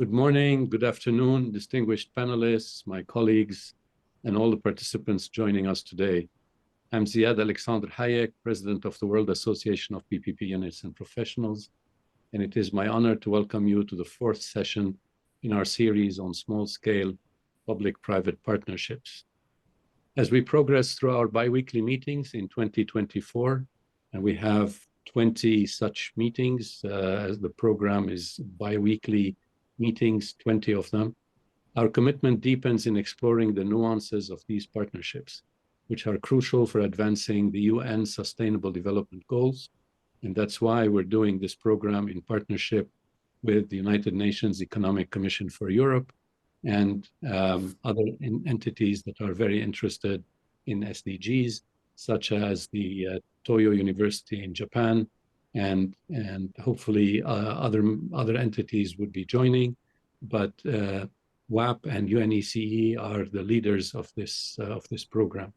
Good morning, good afternoon, distinguished panelists, my colleagues, and all the participants joining us today. I'm Ziad Alexander Hayek, President of the World Association of PPP Units and Professionals, and it is my honor to welcome you to the fourth session in our series on small-scale public-private partnerships. As we progress through our bi-weekly meetings in 2024, and we have 20 such meetings, as the program is bi-weekly meetings, 20 of them, our commitment deepens in exploring the nuances of these partnerships, which are crucial for advancing the UN Sustainable Development Goals. And that's why we're doing this program in partnership with the United Nations Economic Commission for Europe and other entities that are very interested in SDGs, such as the Toyo University in Japan, and hopefully other entities would be joining, but WAP and UNECE are the leaders of this program.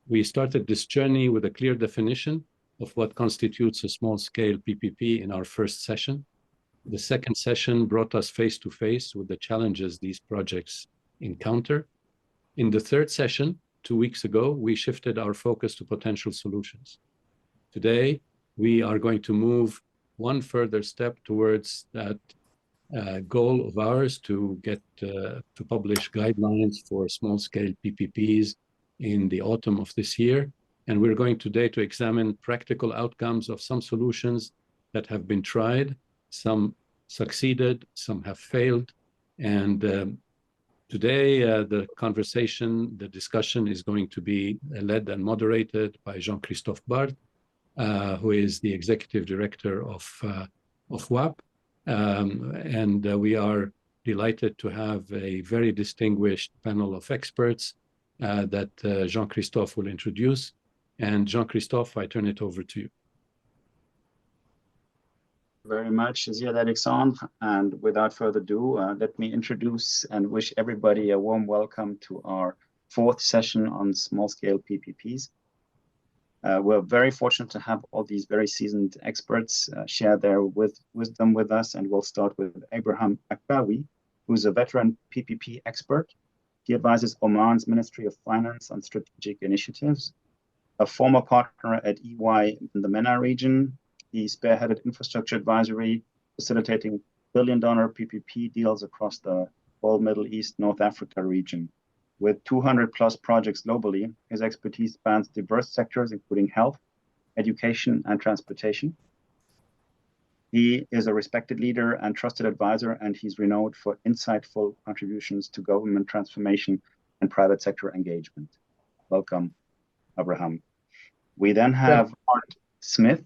We started this journey with a clear definition of what constitutes a small-scale PPP in our first session. The second session brought us face-to-face with the challenges these projects encounter. In the third session, 2 weeks ago, we shifted our focus to potential solutions. Today, we are going to move one further step towards that goal of ours to get to publish guidelines for small-scale PPPs in the autumn of this year. And we're going today to examine practical outcomes of some solutions that have been tried, some succeeded, some have failed. And today, the discussion is going to be led and moderated by Jean-Christophe Barthe, who is the executive director of WAP. We are delighted to have a very distinguished panel of experts that Jean-Christophe will introduce. And Jean-Christophe, I turn it over to you. Very much, Ziad Alexandre. And without further ado, let me introduce and wish everybody a warm welcome to our fourth session on small-scale PPPs. We're very fortunate to have all these very seasoned experts share their wisdom with us, and we'll start with Abraham Akbawi, who's a veteran PPP expert. He advises Oman's Ministry of Finance on strategic initiatives. A former partner at EY in the MENA region, he spearheaded infrastructure advisory, facilitating billion-dollar PPP deals across the whole Middle East, North Africa region. With 200+ projects globally, his expertise spans diverse sectors, including health, education, and transportation. He is a respected leader and trusted advisor, and he's renowned for insightful contributions to government transformation and private sector engagement. Welcome, Abraham. We then have Art Smith.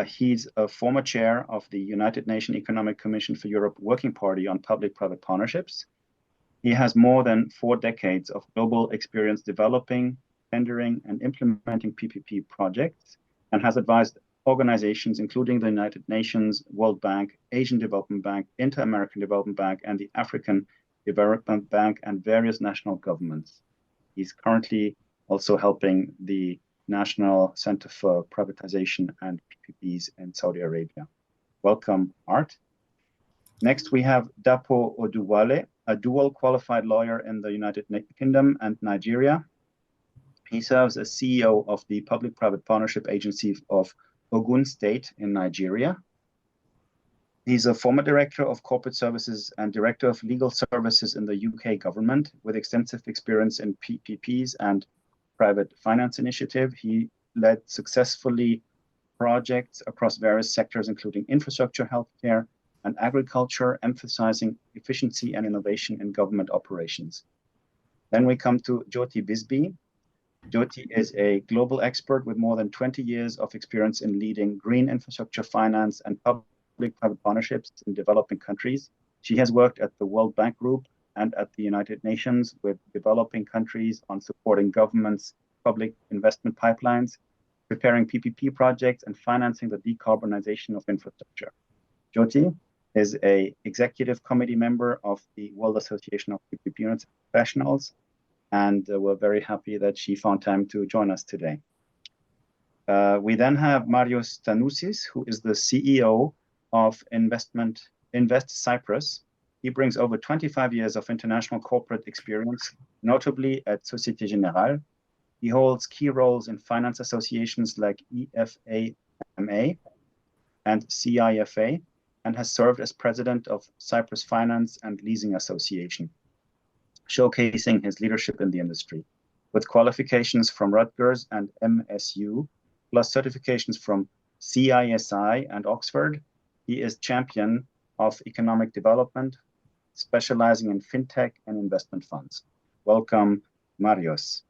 He's a former chair of the United Nations Economic Commission for Europe Working Party on Public-Private Partnerships. He has more than 4 decades of global experience developing, tendering, and implementing PPP projects, and has advised organizations including the United Nations, World Bank, Asian Development Bank, Inter-American Development Bank, and the African Development Bank, and various national governments. He's currently also helping the National Center for Privatization and PPPs in Saudi Arabia. Welcome, Art. Next, we have Dapo Oduwale, a dual qualified lawyer in the United Kingdom and Nigeria. He serves as CEO of the Public-Private Partnership Agency of Ogun State in Nigeria. He's a former director of corporate services and director of legal services in the UK government with extensive experience in PPPs and private finance initiative. He led successfully projects across various sectors, including infrastructure, healthcare, and agriculture, emphasizing efficiency and innovation in government operations. Then we come to Jyoti Bisbee. Jyoti is a global expert with more than 20 years of experience in leading green infrastructure finance and public-private partnerships in developing countries. She has worked at the World Bank Group and at the United Nations with developing countries on supporting governments' public investment pipelines, preparing PPP projects, and financing the decarbonization of infrastructure. Jyoti is an executive committee member of the World Association of PPP Units and Professionals, and we're very happy that she found time to join us today. We then have Marios Tanoussis, who is the CEO of Invest Cyprus, He brings over 25 years of international corporate experience, notably at Société Générale. He holds key roles in finance associations like EFAMA and CIFA, and has served as president of Cyprus Finance and Leasing Association, showcasing his leadership in the industry. With qualifications from Rutgers and MSU, plus certifications from CISI and Oxford, he is champion of economic development, specializing in fintech and investment funds. Welcome, Marios.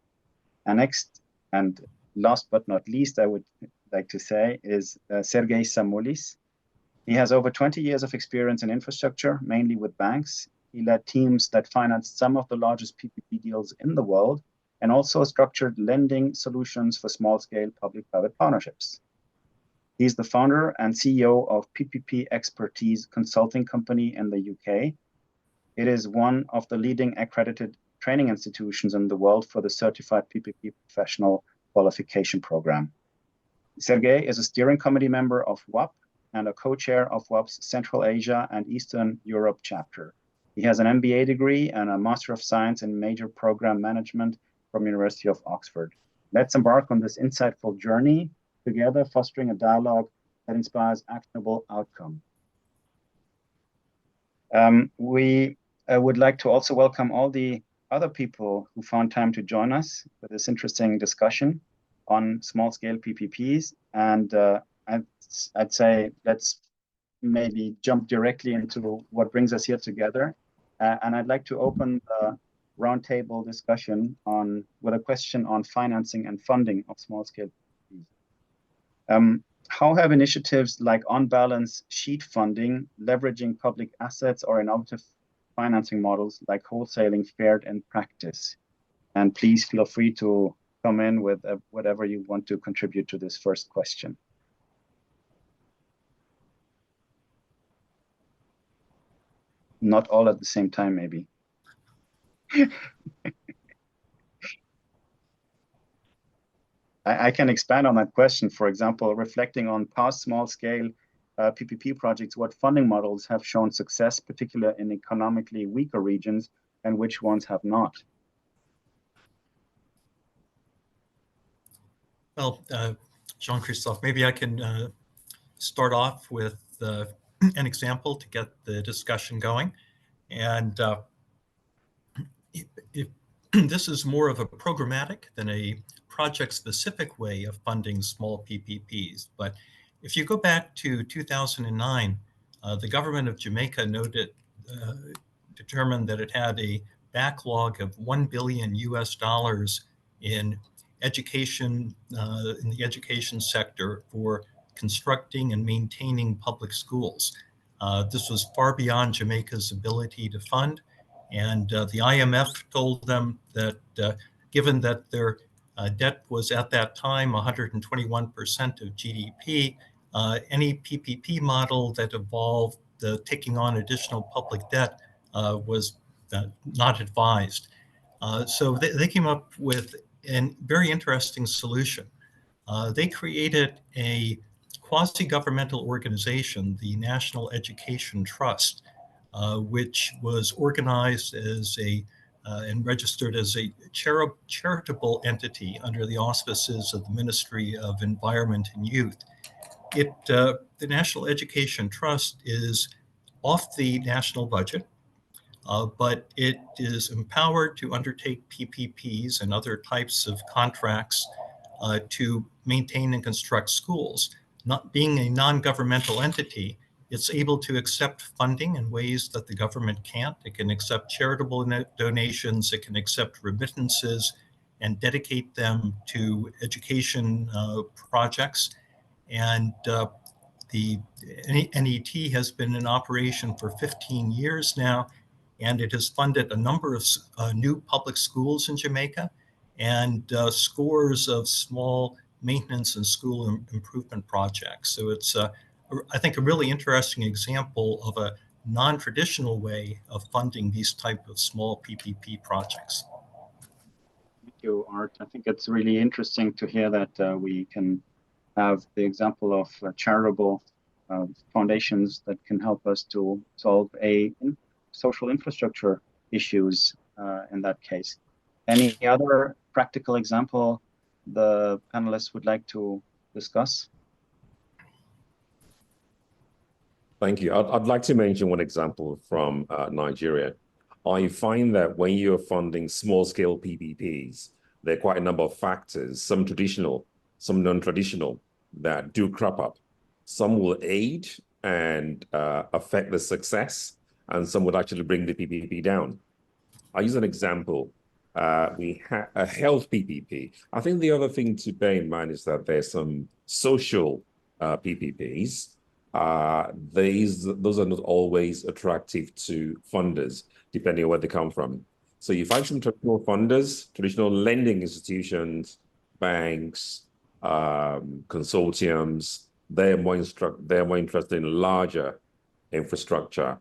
And next, and last but not least, I would like to say is Sergei Samoulis. He has over 20 years of experience in infrastructure, mainly with banks. He led teams that financed some of the largest PPP deals in the world, and also structured lending solutions for small-scale public-private partnerships. He's the founder and CEO of PPP Expertise Consulting Company in the UK. It is one of the leading accredited training institutions in the world for the Certified PPP Professional Qualification Program. Sergei is a steering committee member of WAP and a co-chair of WAP's Central Asia and Eastern Europe chapter. He has an MBA degree and a Master of Science in Major Program Management from University of Oxford. Let's embark on this insightful journey together, fostering a dialogue that inspires actionable outcome. We would like to also welcome all the other people who found time to join us for this interesting discussion on small-scale PPPs. And I'd say let's maybe jump directly into what brings us here together. And I'd like to open the roundtable discussion with a question on financing and funding of small-scale PPPs. How have initiatives like on-balance sheet funding, leveraging public assets, or innovative financing models like wholesaling fared in practice? And please feel free to come in with whatever you want to contribute to this first question. Not all at the same time, maybe. I can expand on that question. For example, reflecting on past small-scale PPP projects, what funding models have shown success, particularly in economically weaker regions, and which ones have not? Well, Jean-Christophe, maybe I can start off with an example to get the discussion going. And this is more of a programmatic than a project-specific way of funding small PPPs. But if you go back to 2009, the government of Jamaica determined that it had a backlog of $1 billion in education, in the education sector for constructing and maintaining public schools. This was far beyond Jamaica's ability to fund. And the IMF told them that given that their debt was at that time 121% of GDP, any PPP model that involved taking on additional public debt was not advised. So they came up with a very interesting solution. They created a quasi-governmental organization, the National Education Trust, which was organized as and registered as a charitable entity under the auspices of the Ministry of Environment and Youth. The National Education Trust is off the national budget, but it is empowered to undertake PPPs and other types of contracts to maintain and construct schools. Not being a non-governmental entity, it's able to accept funding in ways that the government can't. It can accept charitable donations, it can accept remittances and dedicate them to education projects. And the NET has been in operation for 15 years now, and it has funded a number of new public schools in Jamaica and scores of small maintenance and school improvement projects. So it's, I think, a really interesting example of a non-traditional way of funding these type of small PPP projects. Thank you, Art. I think it's really interesting to hear that we can have the example of charitable foundations that can help us to solve social infrastructure issues in that case. Any other practical example the panelists would like to discuss? Thank you. I'd like to mention one example from Nigeria. I find that when you're funding small-scale PPPs, there are quite a number of factors, some traditional, some non-traditional, that do crop up. Some will aid and affect the success, and some would actually bring the PPP down. I'll use an example. We have a health PPP. I think the other thing to bear in mind is that there's some social PPPs. Those are not always attractive to funders, depending on where they come from. So you find some traditional funders, traditional lending institutions, banks, consortiums, they're more interested in larger infrastructure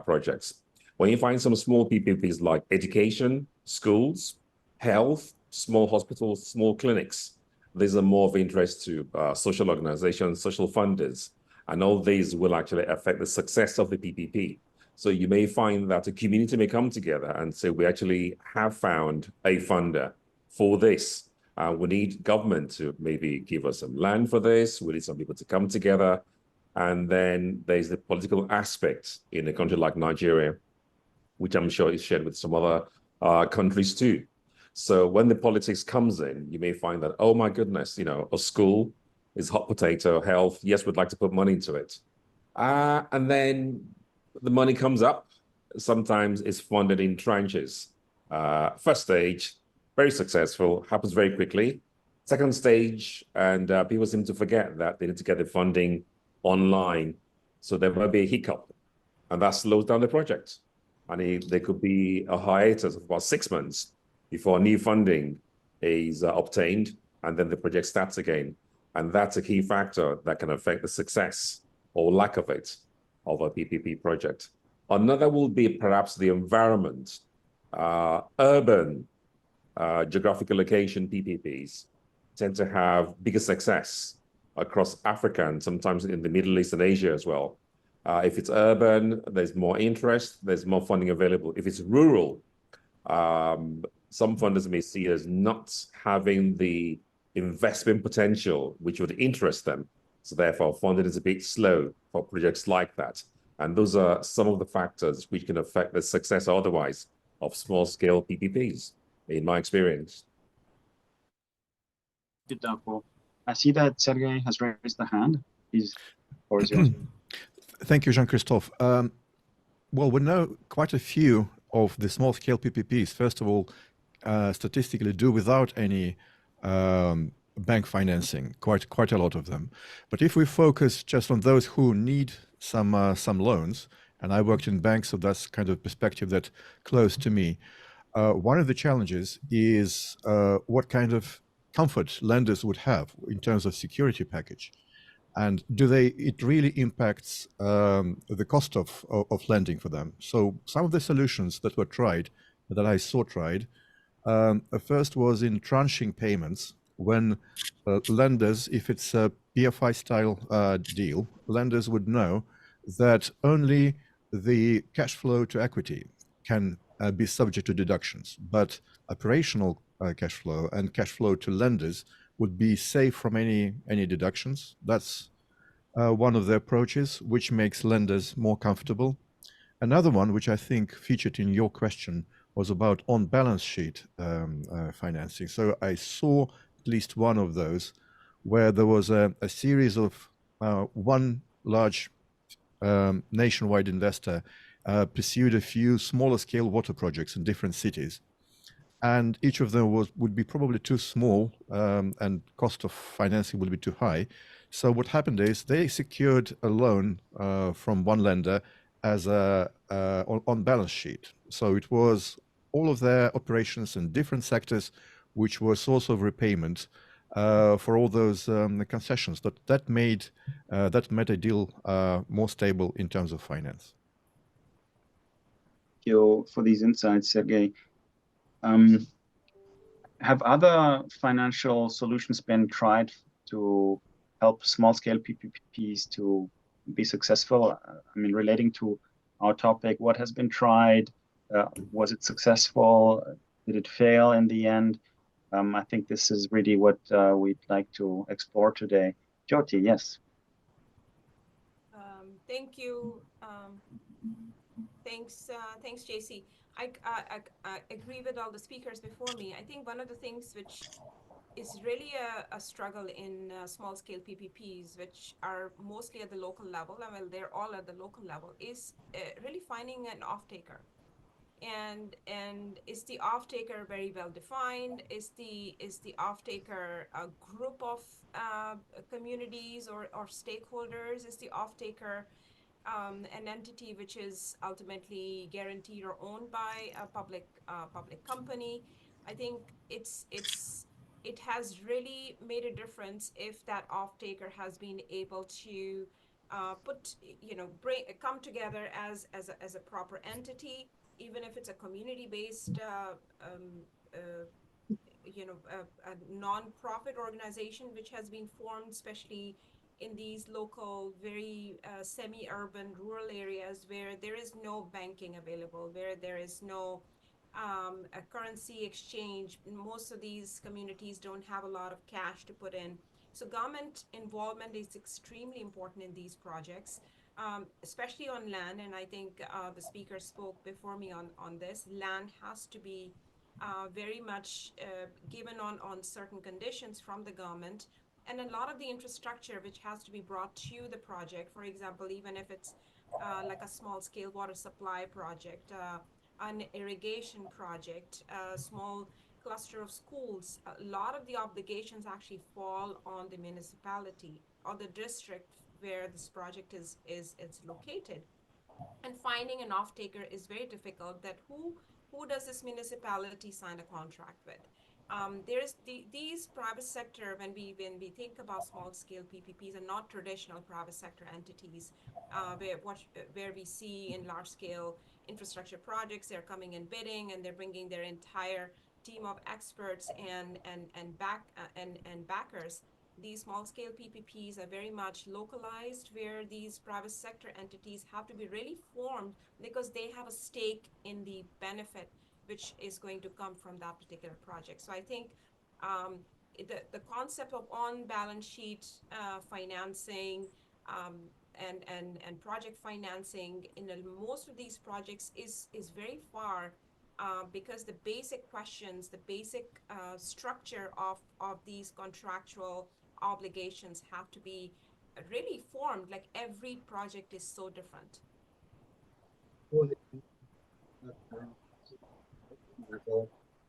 projects. When you find some small PPPs like education, schools, health, small hospitals, small clinics, these are more of interest to social organizations, social funders, and all these will actually affect the success of the PPP. So you may find that a community may come together and say, we actually have found a funder for this. We need government to maybe give us some land for this. We need some people to come together. And then there's the political aspect in a country like Nigeria, which I'm sure is shared with some other countries too. So when the politics comes in, you may find that, oh my goodness, a school is hot potato, health, yes, we'd like to put money into it. And then the money comes up. Sometimes it's funded in tranches. First stage, very successful, happens very quickly. Second stage, and people seem to forget that they need to get the funding online. So there might be a hiccup, and that slows down the project. And there could be a hiatus of about 6 months before new funding is obtained, and then the project starts again. And that's a key factor that can affect the success or lack of it of a PPP project. Another will be perhaps the environment. Urban geographical location PPPs tend to have bigger success across Africa and sometimes in the Middle East and Asia as well. If it's urban, there's more interest, there's more funding available. If it's rural, some funders may see it as not having the investment potential which would interest them. So therefore, funding is a bit slow for projects like that. And those are some of the factors which can affect the success or otherwise of small-scale PPPs, in my experience. I see that Sergey has raised the hand. Please, floor is yours. Thank you, Jean-Christophe. Well, we know quite a few of the small-scale PPPs, first of all, statistically do without any bank financing, quite a lot of them. But if we focus just on those who need some loans, and I worked in banks, so that's kind of perspective that's close to me. One of the challenges is what kind of comfort lenders would have in terms of security package. And it really impacts the cost of lending for them. So some of the solutions that were tried, that I saw tried, first was in tranching payments when lenders, if it's a PFI style deal, lenders would know that only the cash flow to equity can be subject to deductions, but operational cash flow and cash flow to lenders would be safe from any deductions. That's one of the approaches, which makes lenders more comfortable. Another one, which I think featured in your question, was about on-balance sheet financing. So I saw at least one of those where there was a series of one large nationwide investor pursued a few smaller scale water projects in different cities. And each of them would be probably too small and cost of financing would be too high. So what happened is they secured a loan from one lender as on balance sheet. So it was all of their operations in different sectors, which were source of repayment for all those concessions. That made a deal more stable in terms of finance. Thank you for these insights, Sergey. Have other financial solutions been tried to help small-scale PPPs to be successful? I mean, relating to our topic. What has been tried? Was it successful? Did it fail in the end? I think this is really what we'd like to explore today. Jyoti, yes. Thank you. Thanks, JC. I agree with all the speakers before me. I think one of the things which is really a struggle in small-scale PPPs, which are mostly at the local level, and well, they're all at the local level, is really finding an off-taker. And is the off-taker very well defined? Is the off-taker a group of communities or stakeholders? Is the off-taker an entity which is ultimately guaranteed or owned by a public company? I think it has really made a difference if that off-taker has been able to come together as a proper entity, even if it's a community-based a non-profit organization which has been formed, especially in these local, very semi-urban rural areas where there is no banking available, where there is no a currency exchange. Most of these communities don't have a lot of cash to put in. So government involvement is extremely important in these projects, especially on land. And I think the speaker spoke before me on this. Land has to be very much given on certain conditions from the government. And a lot of the infrastructure which has to be brought to the project, for example, even if it's like a small-scale water supply project, an irrigation project, a small cluster of schools, a lot of the obligations actually fall on the municipality or the district where this project is located. And finding an off-taker is very difficult. That who does this municipality sign a contract with? There's these private sector, when we think about small-scale PPPs, are not traditional private sector entities, where we see in large-scale infrastructure projects, they're coming in bidding and they're bringing their entire team of experts and backers. These small-scale PPPs are very much localized, where these private sector entities have to be really formed because they have a stake in the benefit which is going to come from that particular project. So I think the concept of on-balance sheet financing and project financing in most of these projects is very far, because the basic questions, the basic structure of these contractual obligations have to be really formed. Like every project is so different.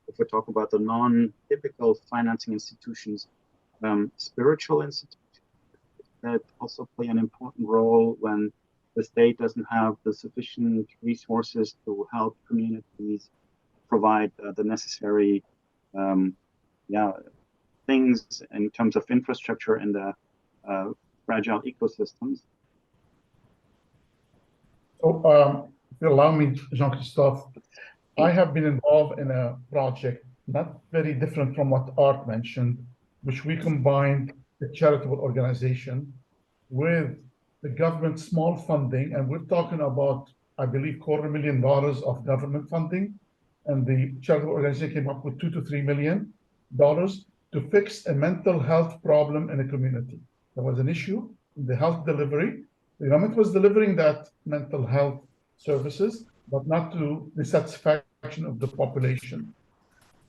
If we talk about the non-typical financing institutions, spiritual institutions that also play an important role when the state doesn't have the sufficient resources to help communities provide the necessary things in terms of infrastructure in the fragile ecosystems. So, if you allow me, Jean-Christophe, I have been involved in a project not very different from what Art mentioned, which we combined a charitable organization with the government small funding, and we're talking about, I believe, $250,000 of government funding, and the charitable organization came up with $2 to $3 million to fix a mental health problem in a community. There was an issue in the health delivery. The government was delivering that mental health services, but not to the satisfaction of the population.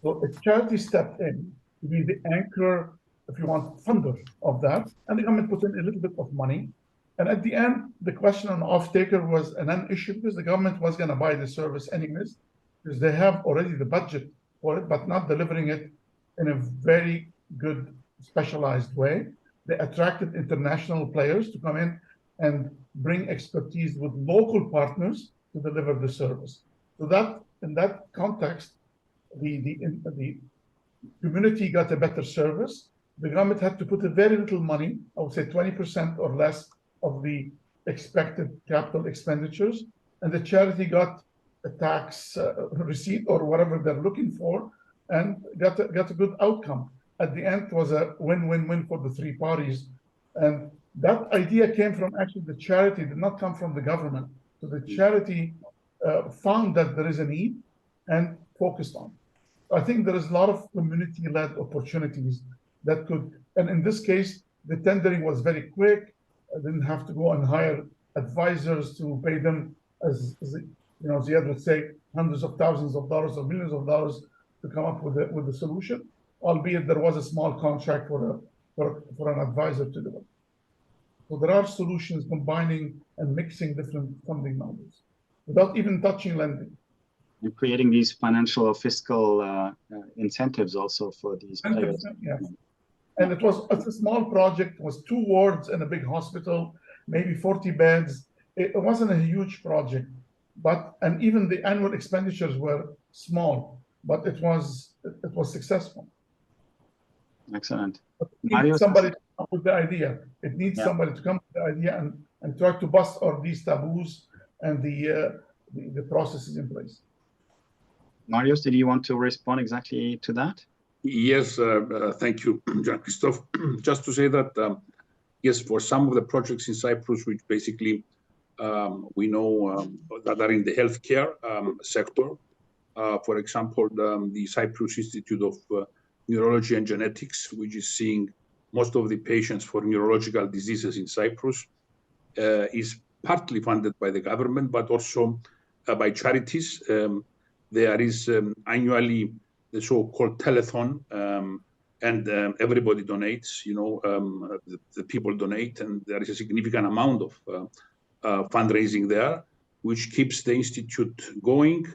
So a charity stepped in to be the anchor, if you want, funder of that, and the government put in a little bit of money. And at the end, the question on off-taker was a non-issue because the government was going to buy the service anyways, because they have already the budget for it, but not delivering it in a very good, specialized way. They attracted international players to come in and bring expertise with local partners to deliver the service. So that, in that context, the community got a better service. The government had to put a very little money, I would say 20% or less of the expected capital expenditures, and the charity got a tax receipt or whatever they're looking for, and got a good outcome. At the end, it was a win-win-win for the three parties. And that idea came from actually the charity, did not come from the government. So the charity found that there is a need and focused on. I think there is a lot of community-led opportunities that could, and in this case, the tendering was very quick. I didn't have to go and hire advisors to pay them, as Ziad would say, hundreds of thousands of dollars or millions of dollars to come up with the solution, albeit there was a small contract for an advisor to do it. So there are solutions combining and mixing different funding models without even touching lending. And creating these financial or fiscal incentives also for these players. Yeah. And it's a small project. It was 2 wards in a big hospital, maybe 40 beds. It wasn't a huge project, and even the annual expenditures were small, but it was successful. Excellent. It needs somebody to come up with the idea. It needs somebody to come up with the idea and try to bust all these taboos and the processes in place. Marius, did you want to respond exactly to that? Yes, thank you, Jean-Christophe. Just to say that, yes, for some of the projects in Cyprus, which basically we know that are in the healthcare sector, for example, the Cyprus Institute of Neurology and Genetics, which is seeing most of the patients for neurological diseases in Cyprus, is partly funded by the government, but also by charities. There is annually the so-called telethon, and everybody donates, the people donate, and there is a significant amount of fundraising there, which keeps the institute going.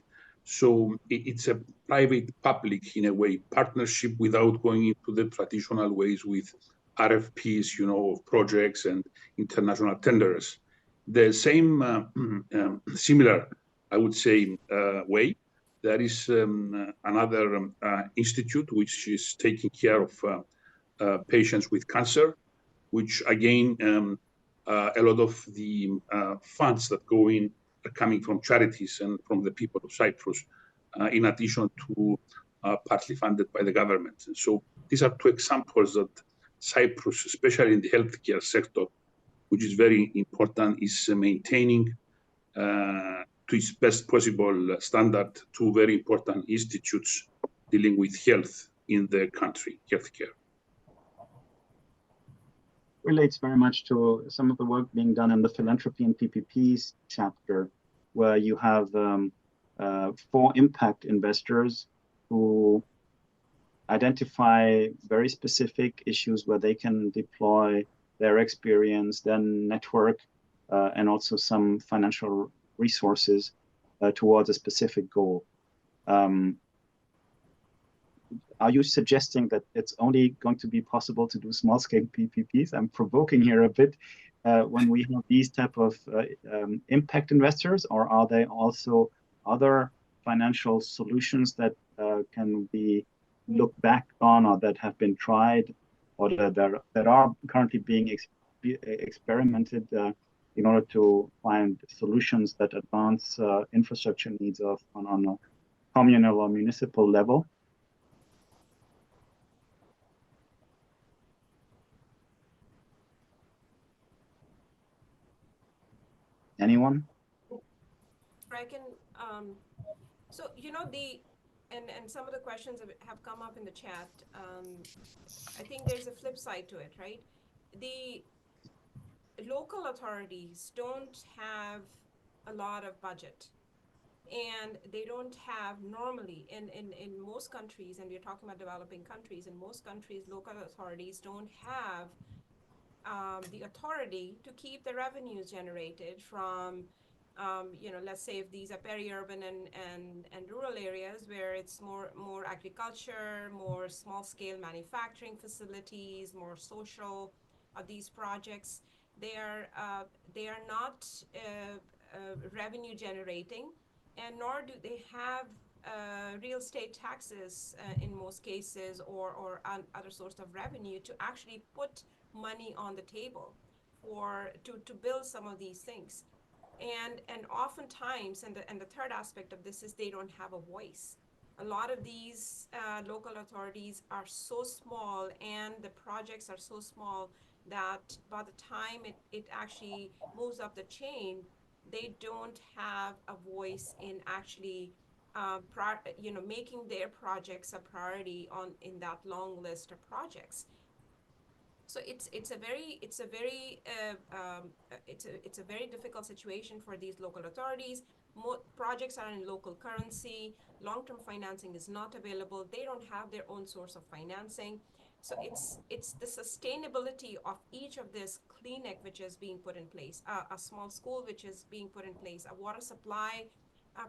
So it's a private-public, in a way, partnership without going into the traditional ways with RFPs, of projects and international tenders. The same, similar, I would say, way. There is another institute which is taking care of patients with cancer, which again, a lot of the funds that go in are coming from charities and from the people of Cyprus, in addition to partly funded by the government. And so these are 2 examples that Cyprus, especially in the healthcare sector, which is very important, is maintaining to its best possible standard 2 very important institutes dealing with health in the country, healthcare. Relates very much to some of the work being done in the philanthropy and PPPs chapter, where you have 4 impact investors who identify very specific issues where they can deploy their experience, their network, and also some financial resources towards a specific goal. Are you suggesting that it's only going to be possible to do small-scale PPPs? I'm provoking here a bit. When we have these type of impact investors, or are there also other financial solutions that can be looked back on, or that have been tried, or that are currently being experimented in order to find solutions that advance infrastructure needs on a communal or municipal level? Anyone? I can, so, and some of the questions have come up in the chat. I think there's a flip side to it, right? The local authorities don't have a lot of budget, and they don't have normally in most countries, and we're talking about developing countries, in most countries, local authorities don't have the authority to keep the revenues generated from, let's say if these are peri-urban and rural areas where it's more agriculture, more small-scale manufacturing facilities, more social of these projects, they are not revenue generating, and nor do they have real estate taxes in most cases, or other source of revenue to actually put money on the table to build some of these things. And oftentimes, and the third aspect of this is they don't have a voice. A lot of these local authorities are so small, and the projects are so small that by the time it actually moves up the chain, they don't have a voice in actually making their projects a priority in that long list of projects. So it's a very difficult situation for these local authorities. Projects are in local currency. Long-term financing is not available. They don't have their own source of financing. So it's the sustainability of each of this clinic which is being put in place, a small school which is being put in place, a water supply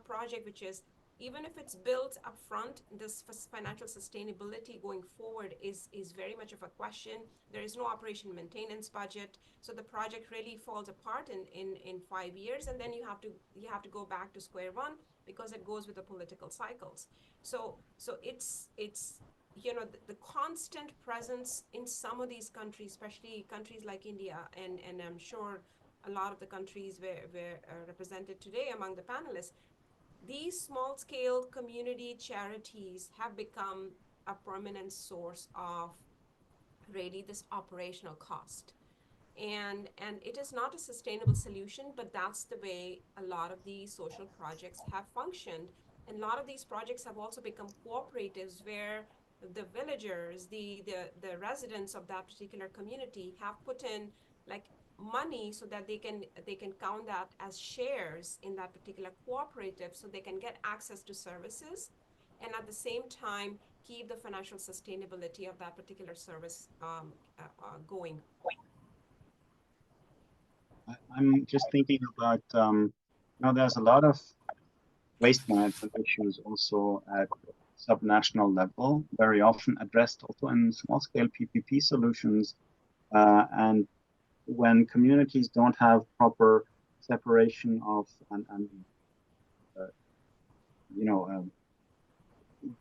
project which is, even if it's built up front, this financial sustainability going forward is very much of a question. There is no operation maintenance budget, so the project really falls apart in 5 years, and then you have to go back to square one because it goes with the political cycles. So it's the constant presence in some of these countries, especially countries like India, and I'm sure a lot of the countries were represented today among the panelists. These small-scale community charities have become a permanent source of really this operational cost. And it is not a sustainable solution, but that's the way a lot of these social projects have functioned. And a lot of these projects have also become cooperatives where the villagers, the residents of that particular community have put in like money so that they can count that as shares in that particular cooperative, so they can get access to services and at the same time keep the financial sustainability of that particular service going. I'm just thinking about, there's a lot of waste management issues also at subnational level, very often addressed also in small-scale PPP solutions. And when communities don't have proper separation of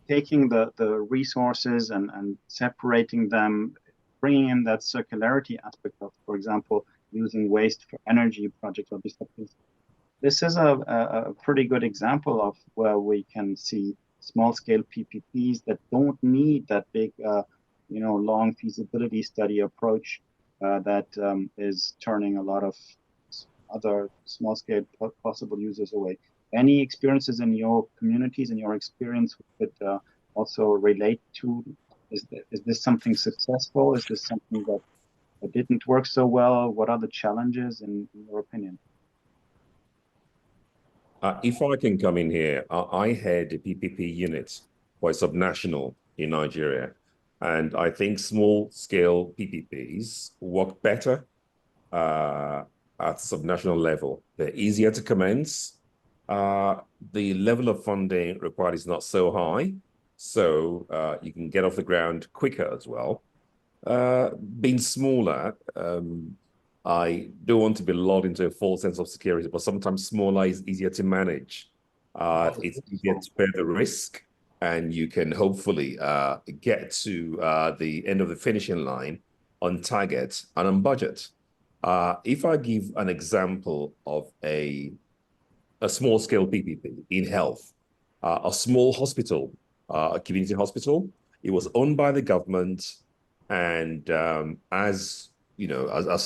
taking the resources and separating them, bringing in that circularity aspect of, for example, using waste for energy projects or these things. This is a pretty good example of where we can see small-scale PPPs that don't need that big, long feasibility study approach that is turning a lot of other small-scale possible users away. Any experiences in your communities and your experience could also relate to? Is this something successful? Is this something that didn't work so well? What are the challenges in your opinion? If I can come in here, I head a PPP unit for a subnational in Nigeria. And I think small-scale PPPs work better at subnational level. They're easier to commence. The level of funding required is not so high, so you can get off the ground quicker as well. Being smaller, I don't want to be lulled into a false sense of security, but sometimes smaller is easier to manage. It's easier to bear the risk, and you can hopefully get to the end of the finishing line on target and on budget. If I give an example of a small-scale PPP in health, a small hospital, a community hospital, it was owned by the government, and as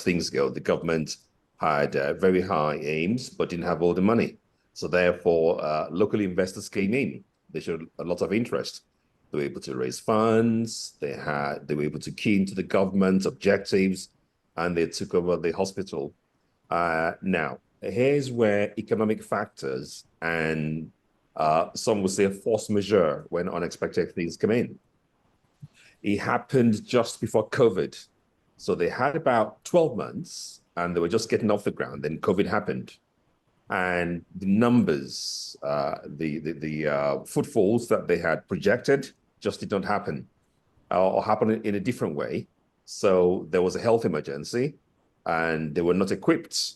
things go, the government had very high aims, but didn't have all the money. So therefore, local investors came in. They showed a lot of interest. They were able to raise funds. They were able to key into the government's objectives, and they took over the hospital. Now, here's where economic factors and some would say force majeure, when unexpected things come in. It happened just before COVID. So they had about 12 months and they were just getting off the ground. Then COVID happened. And the numbers, the footfalls that they had projected just did not happen or happen in a different way. So there was a health emergency and they were not equipped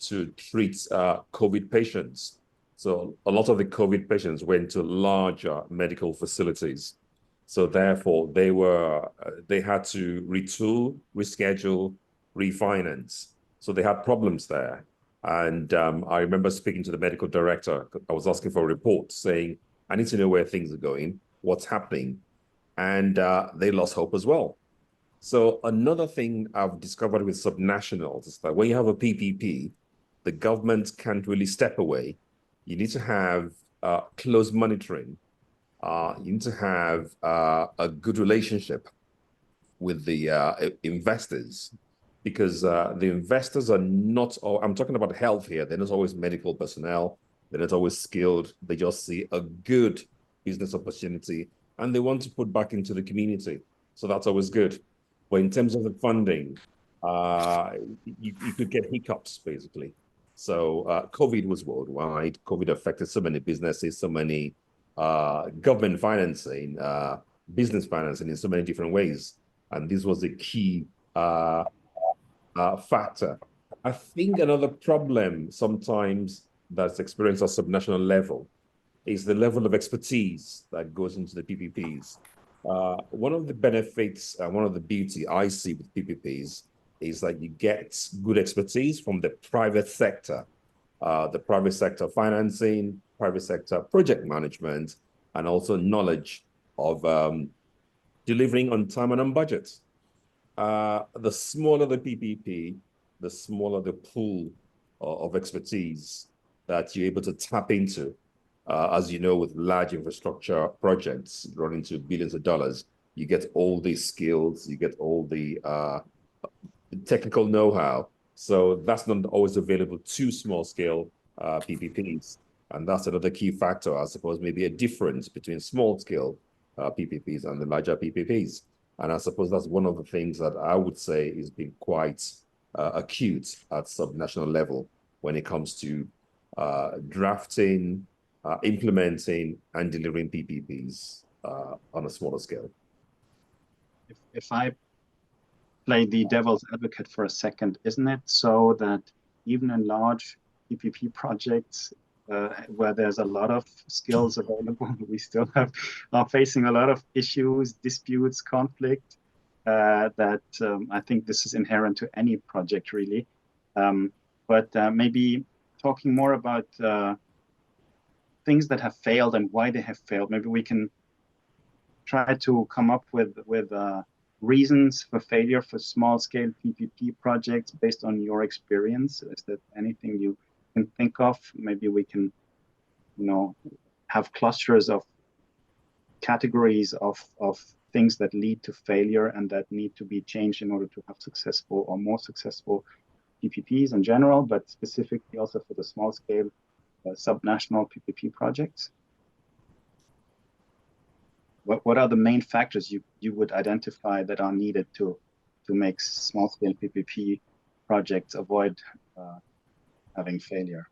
to treat COVID patients. So a lot of the COVID patients went to larger medical facilities. So therefore, they had to retool, reschedule, refinance. So they had problems there. And I remember speaking to the medical director. I was asking for a report saying, I need to know where things are going, what's happening. And they lost hope as well. So another thing I've discovered with subnationals is that when you have a PPP, the government can't really step away. You need to have close monitoring. You need to have a good relationship with the investors, because the investors are not all, I'm talking about health here, they're not always medical personnel, they're not always skilled, they just see a good business opportunity and they want to put back into the community. So that's always good. But in terms of the funding, you could get hiccups, basically. So COVID was worldwide. COVID affected so many businesses, so many government financing, business financing in so many different ways. And this was a key factor. I think another problem sometimes that's experienced at subnational level is the level of expertise that goes into the PPPs. One of the benefits, one of the beauty I see with PPPs is that you get good expertise from the private sector financing, private sector project management, and also knowledge of delivering on time and on budget. The smaller the PPP, the smaller the pool of expertise that you're able to tap into. As you know, with large infrastructure projects running to billions of dollars, you get all these skills, you get all the technical know-how. So that's not always available to small-scale PPPs. And that's another key factor, I suppose, maybe a difference between small-scale PPPs and the larger PPPs. And I suppose that's one of the things that I would say is being quite acute at subnational level when it comes to drafting, implementing, and delivering PPPs on a smaller scale. If I play the devil's advocate for a second, isn't it so that even in large PPP projects where there's a lot of skills available, we still are facing a lot of issues, disputes, conflict, that I think this is inherent to any project, really. But maybe talking more about things that have failed and why they have failed, maybe we can try to come up with reasons for failure for small-scale PPP projects based on your experience. Is there anything you can think of? Maybe we can, have clusters of categories of things that lead to failure and that need to be changed in order to have successful or more successful PPPs in general, but specifically also for the small-scale subnational PPP projects. What are the main factors you would identify that are needed to make small-scale PPP projects avoid having failure?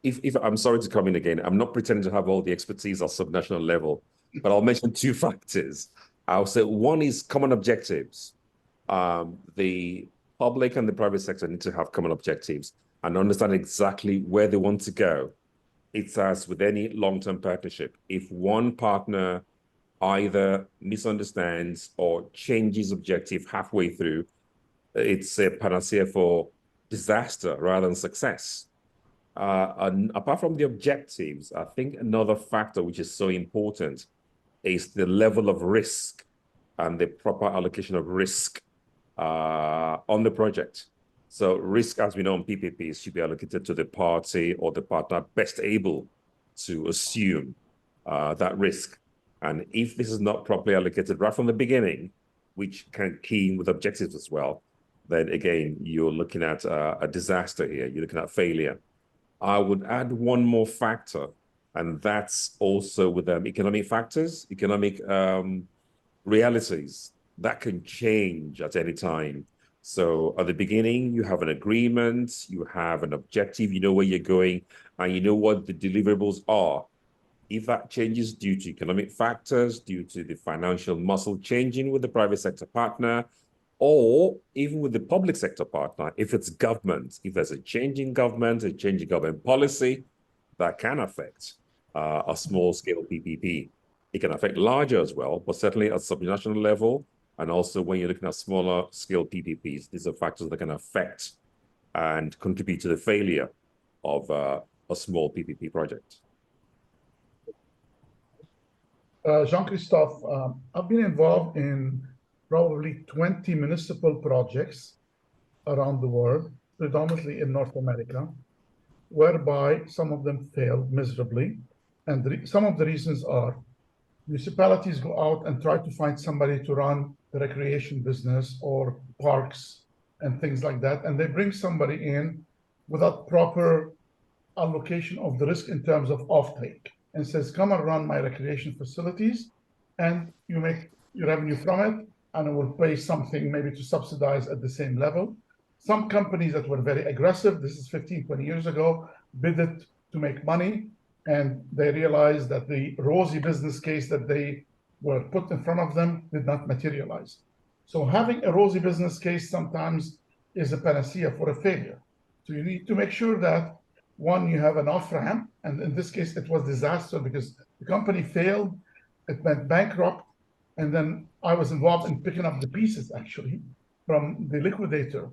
If I'm sorry to come in again, I'm not pretending to have all the expertise at subnational level, but I'll mention two factors. I'll say one is common objectives. The public and the private sector need to have common objectives and understand exactly where they want to go. It's as with any long-term partnership. If one partner either misunderstands or changes objective halfway through, it's a panacea for disaster rather than success. And apart from the objectives, I think another factor which is so important is the level of risk and the proper allocation of risk on the project. So risk, as we know in PPPs, should be allocated to the party or the partner best able to assume that risk. And if this is not properly allocated right from the beginning, which can key in with objectives as well, then again, you're looking at a disaster here. You're looking at failure. I would add one more factor, and that's also with economic factors, economic realities that can change at any time. So at the beginning, you have an agreement, you have an objective, you know where you're going, and you know what the deliverables are. If that changes due to economic factors, due to the financial muscle changing with the private sector partner, or even with the public sector partner, if it's government, if there's a change in government, a change in government policy, that can affect a small-scale PPP. It can affect larger as well, but certainly at subnational level, and also when you're looking at smaller-scale PPPs, these are factors that can affect and contribute to the failure of a small PPP project. Jean-Christophe, I've been involved in probably 20 municipal projects around the world. predominantly in North America, whereby some of them failed miserably. And some of the reasons are municipalities go out and try to find somebody to run the recreation business or parks and things like that. And they bring somebody in without proper allocation of the risk in terms of offtake and says, come and run my recreation facilities and you make your revenue from it and I will pay something maybe to subsidize at the same level. Some companies that were very aggressive, this is 15, 20 years ago, bid it to make money, and they realized that the rosy business case that they were put in front of them did not materialize. So having a rosy business case sometimes is a panacea for a failure. So you need to make sure that, one, you have an off-ramp, and in this case, it was disaster because the company failed, it went bankrupt, and then I was involved in picking up the pieces, actually, from the liquidator.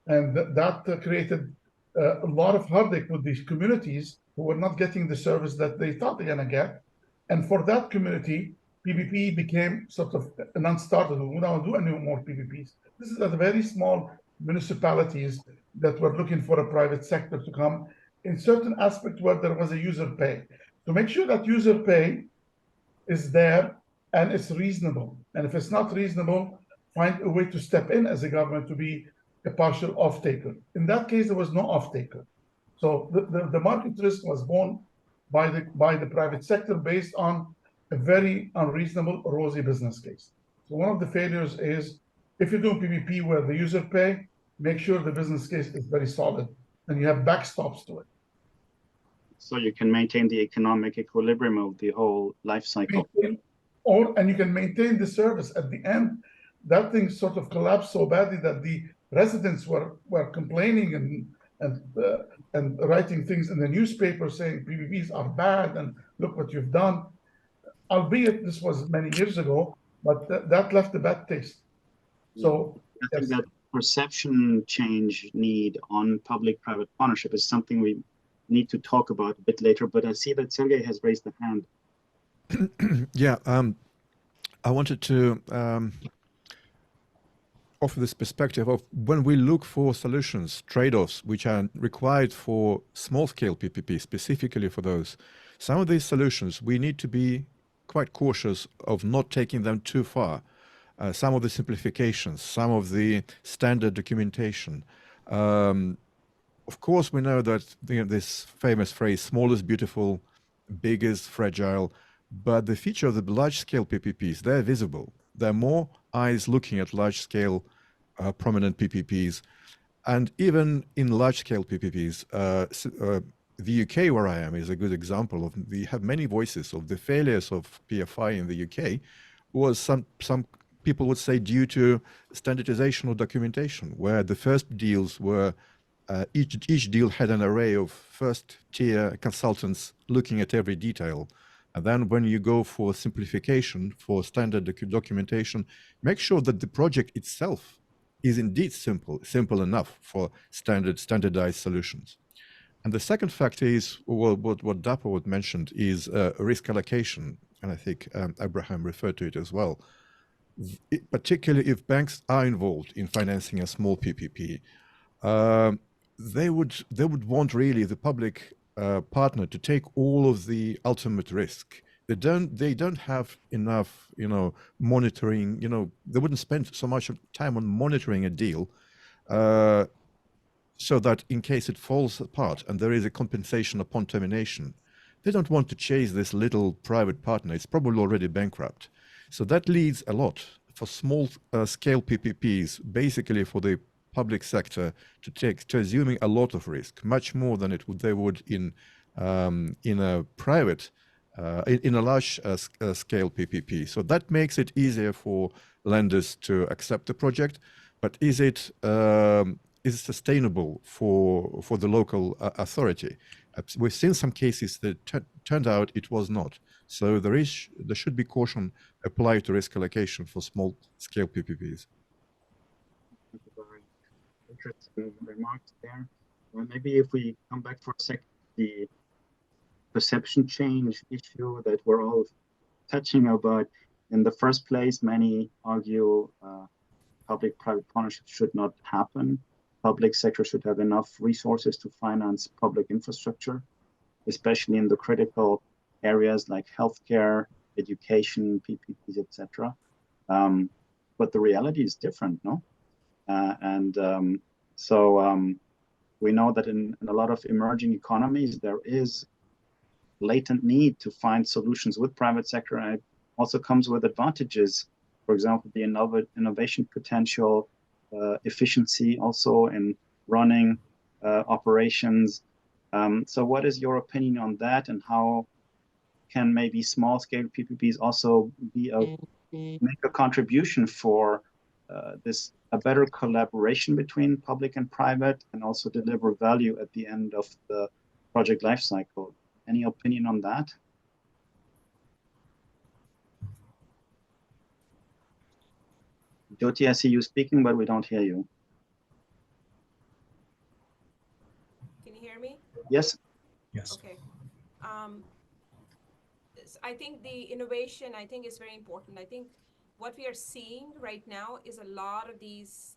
And that created a lot of heartache with these communities who were not getting the service that they thought they're going to get. And for that community, PPP became sort of a non-starter. We don't do any more PPPs. This is at very small municipalities that were looking for a private sector to come in certain aspects where there was a user pay. To make sure that user pay is there and it's reasonable. And if it's not reasonable, find a way to step in as a government to be a partial off-taker. In that case, there was no off-taker. So the market risk was borne by the private sector based on a very unreasonable, rosy business case. So one of the failures is if you're doing PPP where the user pay, make sure the business case is very solid and you have backstops to it. So you can maintain the economic equilibrium of the whole life cycle. And you can maintain the service. At the end, that thing sort of collapsed so badly that the residents were complaining and writing things in the newspaper saying PPPs are bad and look what you've done. Albeit this was many years ago, but that left a bad taste. So I think that perception change need on public-private partnership is something we need to talk about a bit later. But I see that Sergey has raised a hand. Yeah, I wanted to offer this perspective of when we look for solutions, trade-offs, which are required for small-scale PPP, specifically for those. Some of these solutions, we need to be quite cautious of not taking them too far. Some of the simplifications, some of the standard documentation. Of course, we know that this famous phrase, small is beautiful, big is fragile, but the feature of the large-scale PPPs, they're visible. There are more eyes looking at large-scale prominent PPPs. And even in large-scale PPPs, the UK, where I am, is a good example of, we have many voices of the failures of PFI in the UK was some people would say due to standardization or documentation, where the first deals were, each deal had an array of first-tier consultants looking at every detail. And then when you go for simplification, for standard documentation, make sure that the project itself is indeed simple enough for standardized solutions. And the second factor is what Dapo mentioned is risk allocation. And I think Abraham referred to it as well. Particularly if banks are involved in financing a small PPP, they would want really the public partner to take all of the ultimate risk. They don't have enough, monitoring. They wouldn't spend so much time on monitoring a deal, so that in case it falls apart and there is a compensation upon termination, they don't want to chase this little private partner. It's probably already bankrupt. So that leads a lot for small scale PPPs, basically for the public sector to assuming a lot of risk, much more than they would in a private, in a large scale PPP. So that makes it easier for lenders to accept the project, but is it sustainable for the local authority? We've seen some cases that turned out it was not. So there should be caution applied to risk allocation for small scale PPPs. Interesting remarks there. Maybe if we come back for a second, the perception change issue that we're all touching about. In the first place, many argue public-private partnerships should not happen. public sector should have enough resources to finance public infrastructure, especially in the critical areas like healthcare, education, PPPs, etc. But the reality is different, no? We know that in a lot of emerging economies, there is latent need to find solutions with private sector, and it also comes with advantages. For example, the innovation potential, efficiency also in running operations. So what is your opinion on that, and how can maybe small-scale PPPs also be make a contribution for a better collaboration between public and private, and also deliver value at the end of the project lifecycle? Any opinion on that? Jyoti, I see you speaking, but we don't hear you. Can you hear me? Yes. Yes. Okay. I think the innovation, I think, is very important. I think what we are seeing right now is a lot of these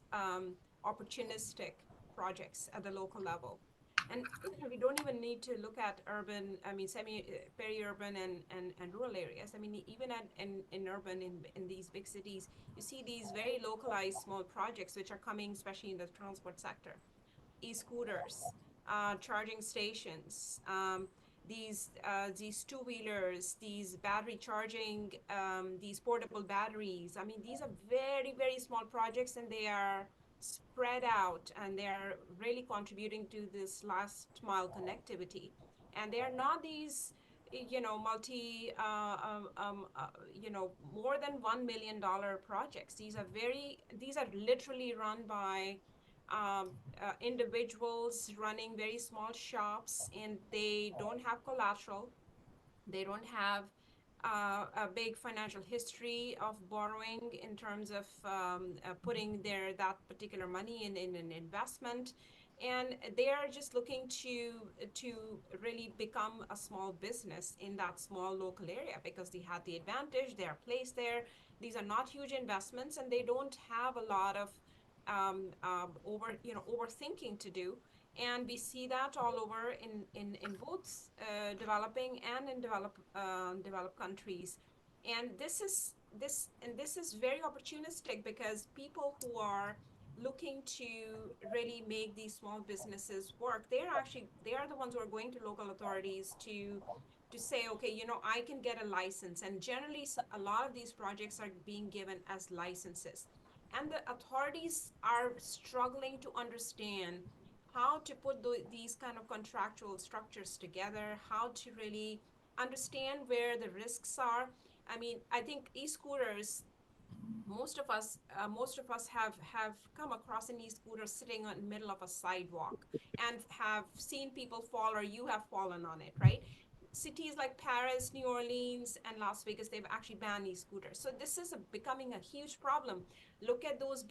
opportunistic projects at the local level. And we don't even need to look at urban, I mean, peri-urban and rural areas. I mean, even in urban, in these big cities, you see these very localized small projects which are coming, especially in the transport sector. E-scooters, charging stations, these two-wheelers, these battery charging, these portable batteries. I mean, these are very, very small projects, and they are spread out, and they are really contributing to this last mile connectivity. And they are not these, more than $1 million projects. These are literally run by individuals running very small shops, and they don't have collateral. They don't have a big financial history of borrowing in terms of putting that particular money in an investment. And they are just looking to really become a small business in that small local area, because they had the advantage, they are placed there. These are not huge investments, and they don't have a lot of overthinking to do. And we see that all over in both developing and in developed countries. And this is very opportunistic, because people who are looking to really make these small businesses work, they are the ones who are going to local authorities to say, okay, I can get a license. And generally, a lot of these projects are being given as licenses. And the authorities are struggling to understand how to put these kind of contractual structures together, how to really understand where the risks are. I mean, I think e-scooters, most of us have come across an e-scooter sitting in the middle of a sidewalk and have seen people fall, or you have fallen on it, right? Cities like Paris, New Orleans, and Las Vegas, they've actually banned e-scooters. So this is becoming a huge problem. Look at those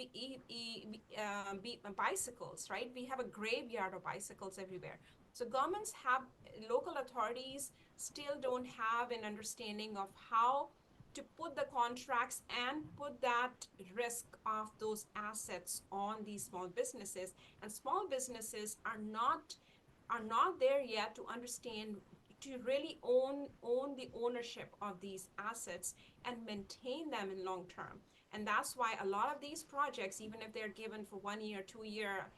bicycles, right? We have a graveyard of bicycles everywhere. So local authorities still don't have an understanding of how to put the contracts and put that risk of those assets on these small businesses. And small businesses are not there yet to understand, to really own the ownership of these assets and maintain them in long term. And that's why a lot of these projects, even if they're given for 1 year, 2 year,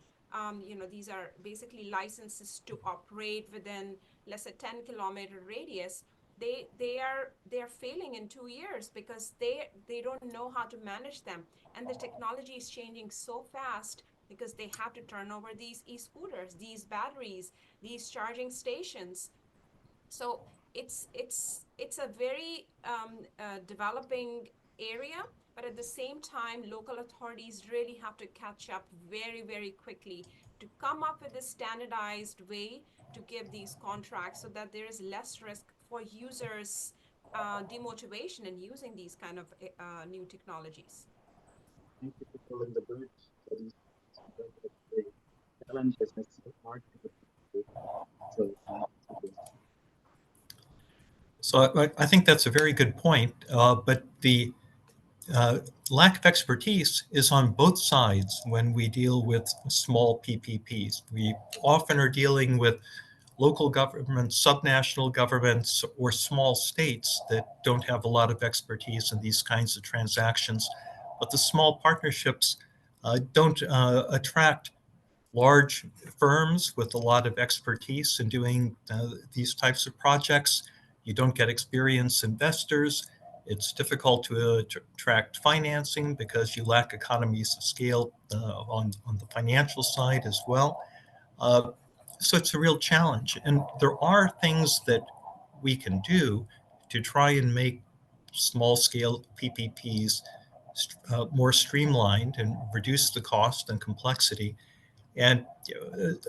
these are basically licenses to operate within, let's say, 10-kilometer radius. They are failing in 2 years because they don't know how to manage them. And the technology is changing so fast, because they have to turn over these e-scooters, these batteries, these charging stations. So it's a very developing area, but at the same time, local authorities really have to catch up very, very quickly to come up with a standardized way to give these contracts, so that there is less risk for users' demotivation in using these kind of new technologies. Thank you for filling the bridge. The challenges and market. So I think that's a very good point. But lack of expertise is on both sides when we deal with small PPPs. We often are dealing with local governments, subnational governments, or small states that don't have a lot of expertise in these kinds of transactions. But the small partnerships don't attract large firms with a lot of expertise in doing these types of projects. You don't get experienced investors. It's difficult to attract financing because you lack economies of scale on the financial side as well. So it's a real challenge. And there are things that we can do to try and make small-scale PPPs more streamlined and reduce the cost and complexity. And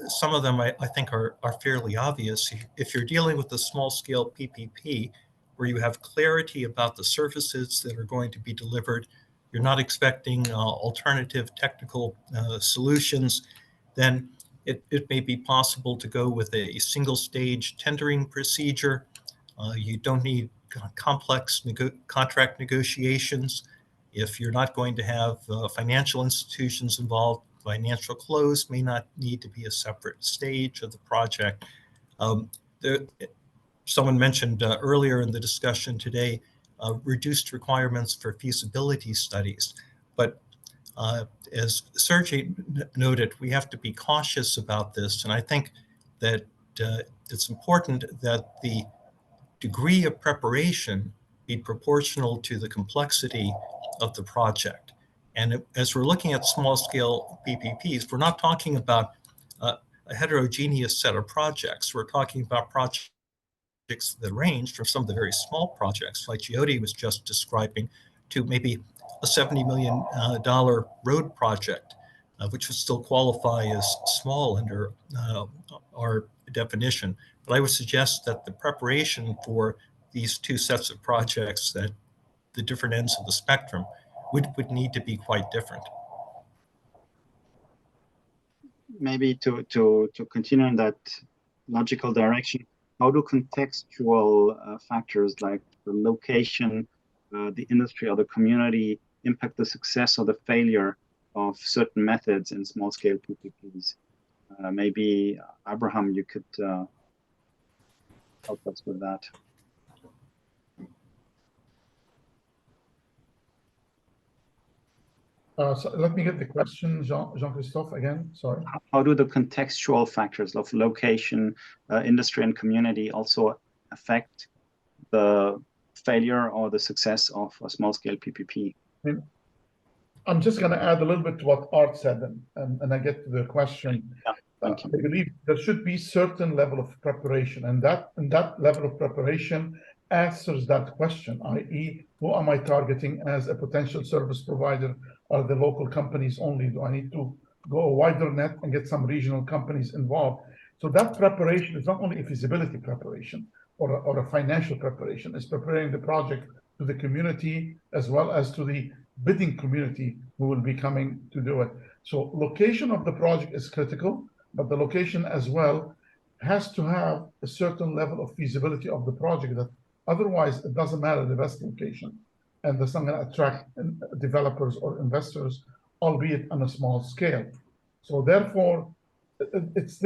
some of them I think are fairly obvious. If you're dealing with a small-scale PPP where you have clarity about the services that are going to be delivered, you're not expecting alternative technical solutions, then it may be possible to go with a single-stage tendering procedure. You don't need complex contract negotiations. If you're not going to have financial institutions involved, financial close may not need to be a separate stage of the project. Someone mentioned earlier in the discussion today reduced requirements for feasibility studies. But as Sergey noted, we have to be cautious about this. And I think that it's important that the degree of preparation be proportional to the complexity of the project. And as we're looking at small-scale PPPs, we're not talking about a heterogeneous set of projects. We're talking about projects that range from some of the very small projects, like Jyoti was just describing, to maybe a $70 million road project, which would still qualify as small under our definition. But I would suggest that the preparation for these two sets of projects at the different ends of the spectrum would need to be quite different. Maybe to continue in that logical direction, how do contextual factors like the location, the industry, or the community impact the success or the failure of certain methods in small-scale PPPs? Maybe, Abraham, you could help us with that. So let me get the question, Jean-Christophe, again. Sorry. How do the contextual factors of location, industry, and community also affect the failure or the success of a small-scale PPP? I'm just going to add a little bit to what Art said, and I get to the question. Yeah, thank you. I believe there should be certain level of preparation, and that level of preparation answers that question, i.e., who am I targeting as a potential service provider? Are the local companies only? Do I need to go a wider net and get some regional companies involved? So that preparation is not only a feasibility preparation or a financial preparation, it's preparing the project to the community as well as to the bidding community who will be coming to do it. So location of the project is critical, but the location as well has to have a certain level of feasibility of the project, that otherwise it doesn't matter the best location, and that's not going to attract developers or investors, albeit on a small scale. So therefore, it's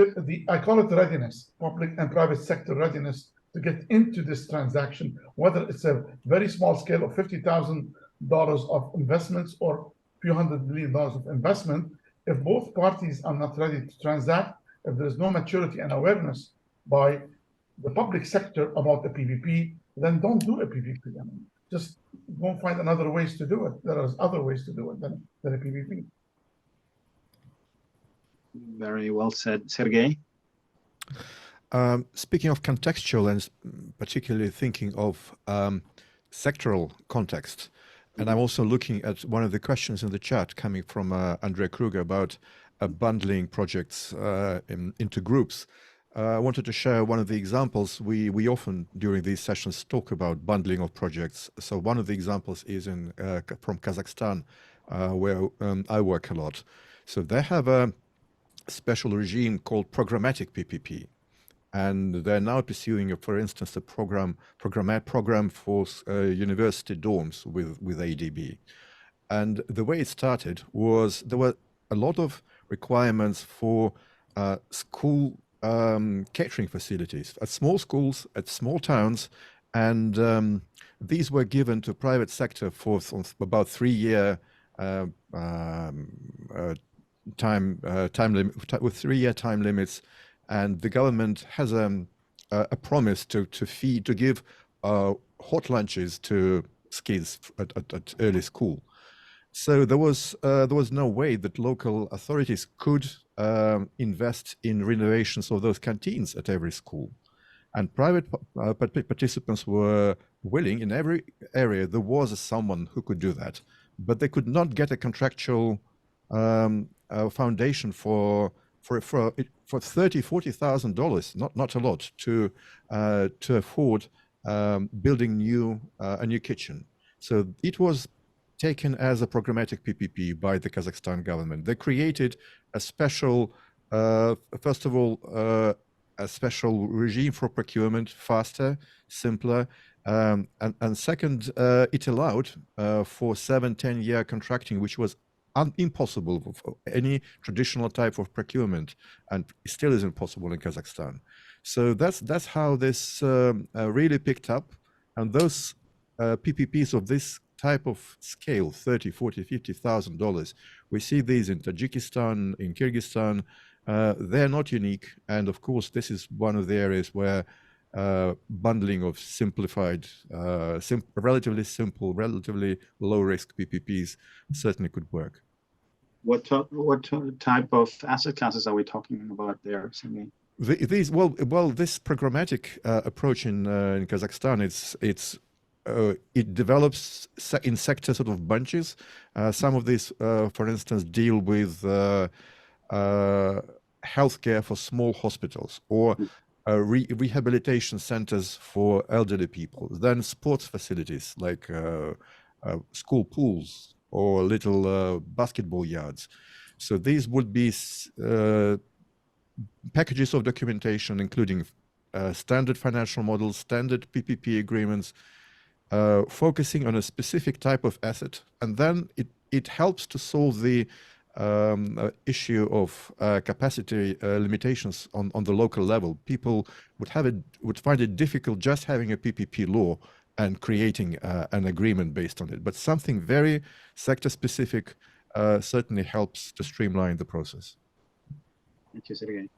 I call it readiness, public and private sector readiness to get into this transaction, whether it's a very small scale of $50,000 of investments or a few $100 million of investment. If both parties are not ready to transact, if there's no maturity and awareness by the public sector about the PPP, then don't do a PPP. I mean, just won't find another ways to do it. There are other ways to do it than a PPP. Very well said. Sergey? Speaking of contextual and particularly thinking of sectoral context, and I'm also looking at one of the questions in the chat coming from Andrea Kruger about bundling projects into groups. I wanted to share one of the examples. We often during these sessions talk about bundling of projects. So one of the examples is from Kazakhstan, where I work a lot. So they have a special regime called programmatic PPP. And they're now pursuing, for instance, a program for university dorms with ADB. And the way it started was there were a lot of requirements for school catering facilities at small schools, at small towns, and these were given to private sector for about 3-year with 3-year time limits, and the government has a promise to give hot lunches to kids at early school. So there was no way that local authorities could invest in renovations of those canteens at every school, and private participants were willing. In every area there was someone who could do that, but they could not get a contractual foundation for $30,000-$40,000, not a lot, to afford building a new kitchen. So it was taken as a programmatic PPP by the Kazakhstan government. They created a special, first of all, a special regime for procurement, faster, simpler, and second, it allowed for 7-10-year contracting, which was impossible for any traditional type of procurement, and still is impossible in Kazakhstan. So that's how this really picked up, and those PPPs of this type of scale, $30,000, $40,000, $50,000, we see these in Tajikistan, in Kyrgyzstan. They're not unique, and of course this is one of the areas where bundling of simplified, relatively simple, relatively low-risk PPPs certainly could work. What type of asset classes are we talking about there, Sami? This programmatic approach in Kazakhstan, it develops in sector sort of bunches. Some of these, for instance, deal with healthcare for small hospitals, or rehabilitation centers for elderly people, then sports facilities like school pools or little basketball yards. So these would be packages of documentation, including standard financial models, standard PPP agreements, focusing on a specific type of asset, and then it helps to solve the issue of capacity limitations on the local level. People would find it difficult just having a PPP law and creating an agreement based on it. But something very sector specific certainly helps to streamline the process. Thank you, Sergey.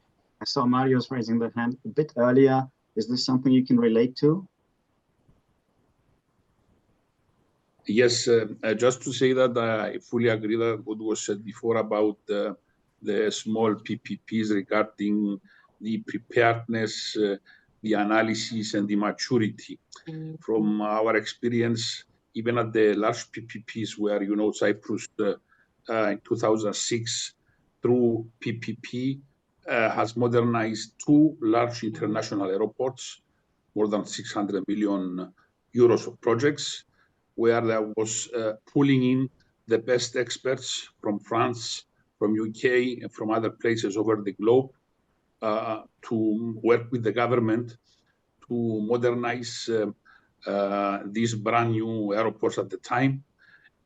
I saw Mario's raising the hand a bit earlier. Is this something you can relate to? Yes, just to say that I fully agree with what was said before about the small PPPs regarding the preparedness, the analysis, and the maturity. From our experience, even at the large PPPs, where Cyprus in 2006 through PPP has modernized 2 large international airports, more than 600 million euros of projects, where there was pulling in the best experts from France, from UK, and from other places over the globe to work with the government to modernize these brand new airports at the time.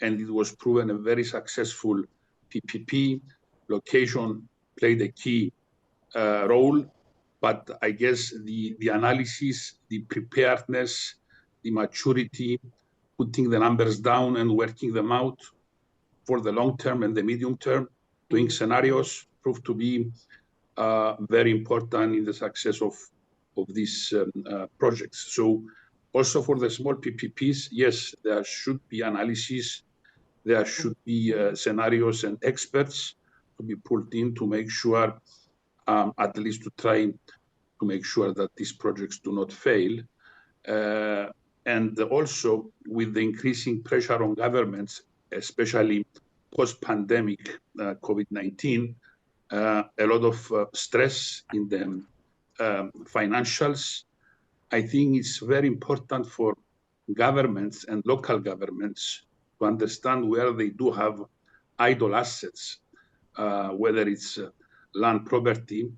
And it was proven a very successful PPP. Location played a key role, but I guess the analysis, the preparedness, the maturity, putting the numbers down and working them out for the long term and the medium term, doing scenarios, proved to be very important in the success of these projects. So also for the small PPPs, yes, there should be analysis, there should be scenarios and experts to be pulled in to make sure, at least to try to make sure that these projects do not fail. And also with the increasing pressure on governments, especially post-pandemic COVID-19, a lot of stress in the financials. I think it's very important for governments and local governments to understand where they do have idle assets, whether it's land property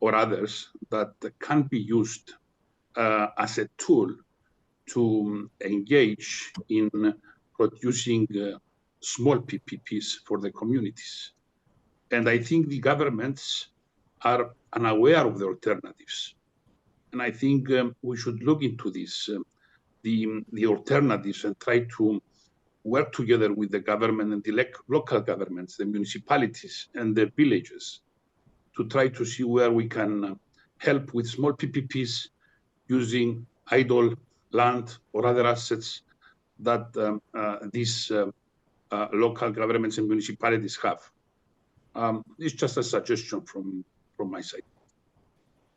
or others that can be used as a tool to engage in producing small PPPs for the communities. And I think the governments are unaware of the alternatives. And I think we should look into this, the alternatives, and try to work together with the government and the local governments, the municipalities and the villages, to try to see where we can help with small PPPs using idle land or other assets that these local governments and municipalities have. It's just a suggestion from my side.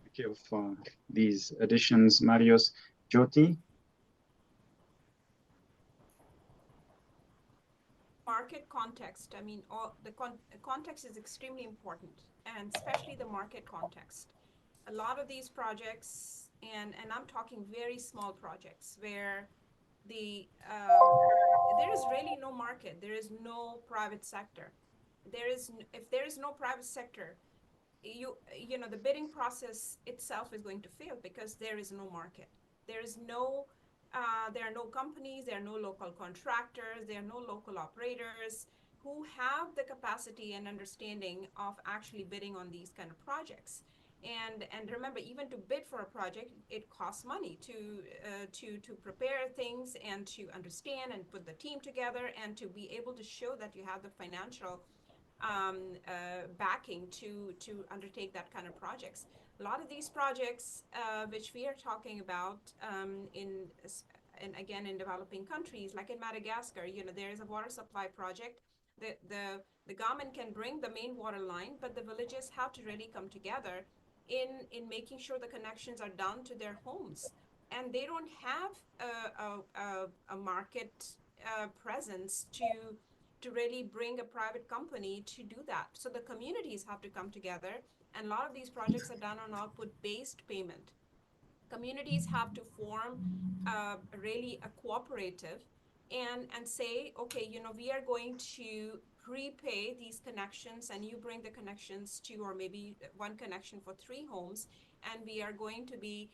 Thank you for these additions, Marius. Jyoti? Market context. I mean, the context is extremely important, and especially the market context. A lot of these projects, and I'm talking very small projects, where there is really no market. There is no private sector. If there is no private sector, you know, the bidding process itself is going to fail because there is no market. There are no companies, there are no local contractors, there are no local operators who have the capacity and understanding of actually bidding on these kind of projects. And remember, even to bid for a project, it costs money to prepare things and to understand and put the team together and to be able to show that you have the financial backing to undertake that kind of projects. A lot of these projects, which we are talking about and again in developing countries, like in Madagascar, you know, there is a water supply project. The government can bring the main water line, but the villages have to really come together in making sure the connections are done to their homes. And they don't have a market presence to really bring a private company to do that. So the communities have to come together, and a lot of these projects are done on output-based payment. Communities have to form really a cooperative and say, okay, you know, we are going to prepay these connections, and you bring the connections to, or maybe one connection for 3 homes, and we are going to be,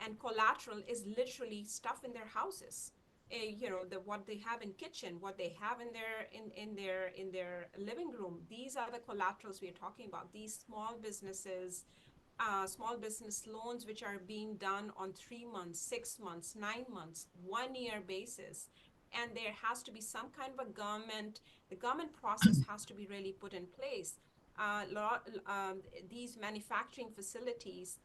and collateral is literally stuff in their houses. You know, what they have in kitchen, what they have in their living room. These are the collaterals we are talking about. These small businesses, small business loans, which are being done on 3 months, 6 months, 9 months, 1 year basis. And there has to be some kind of the government process has to be really put in place. These manufacturing facilities,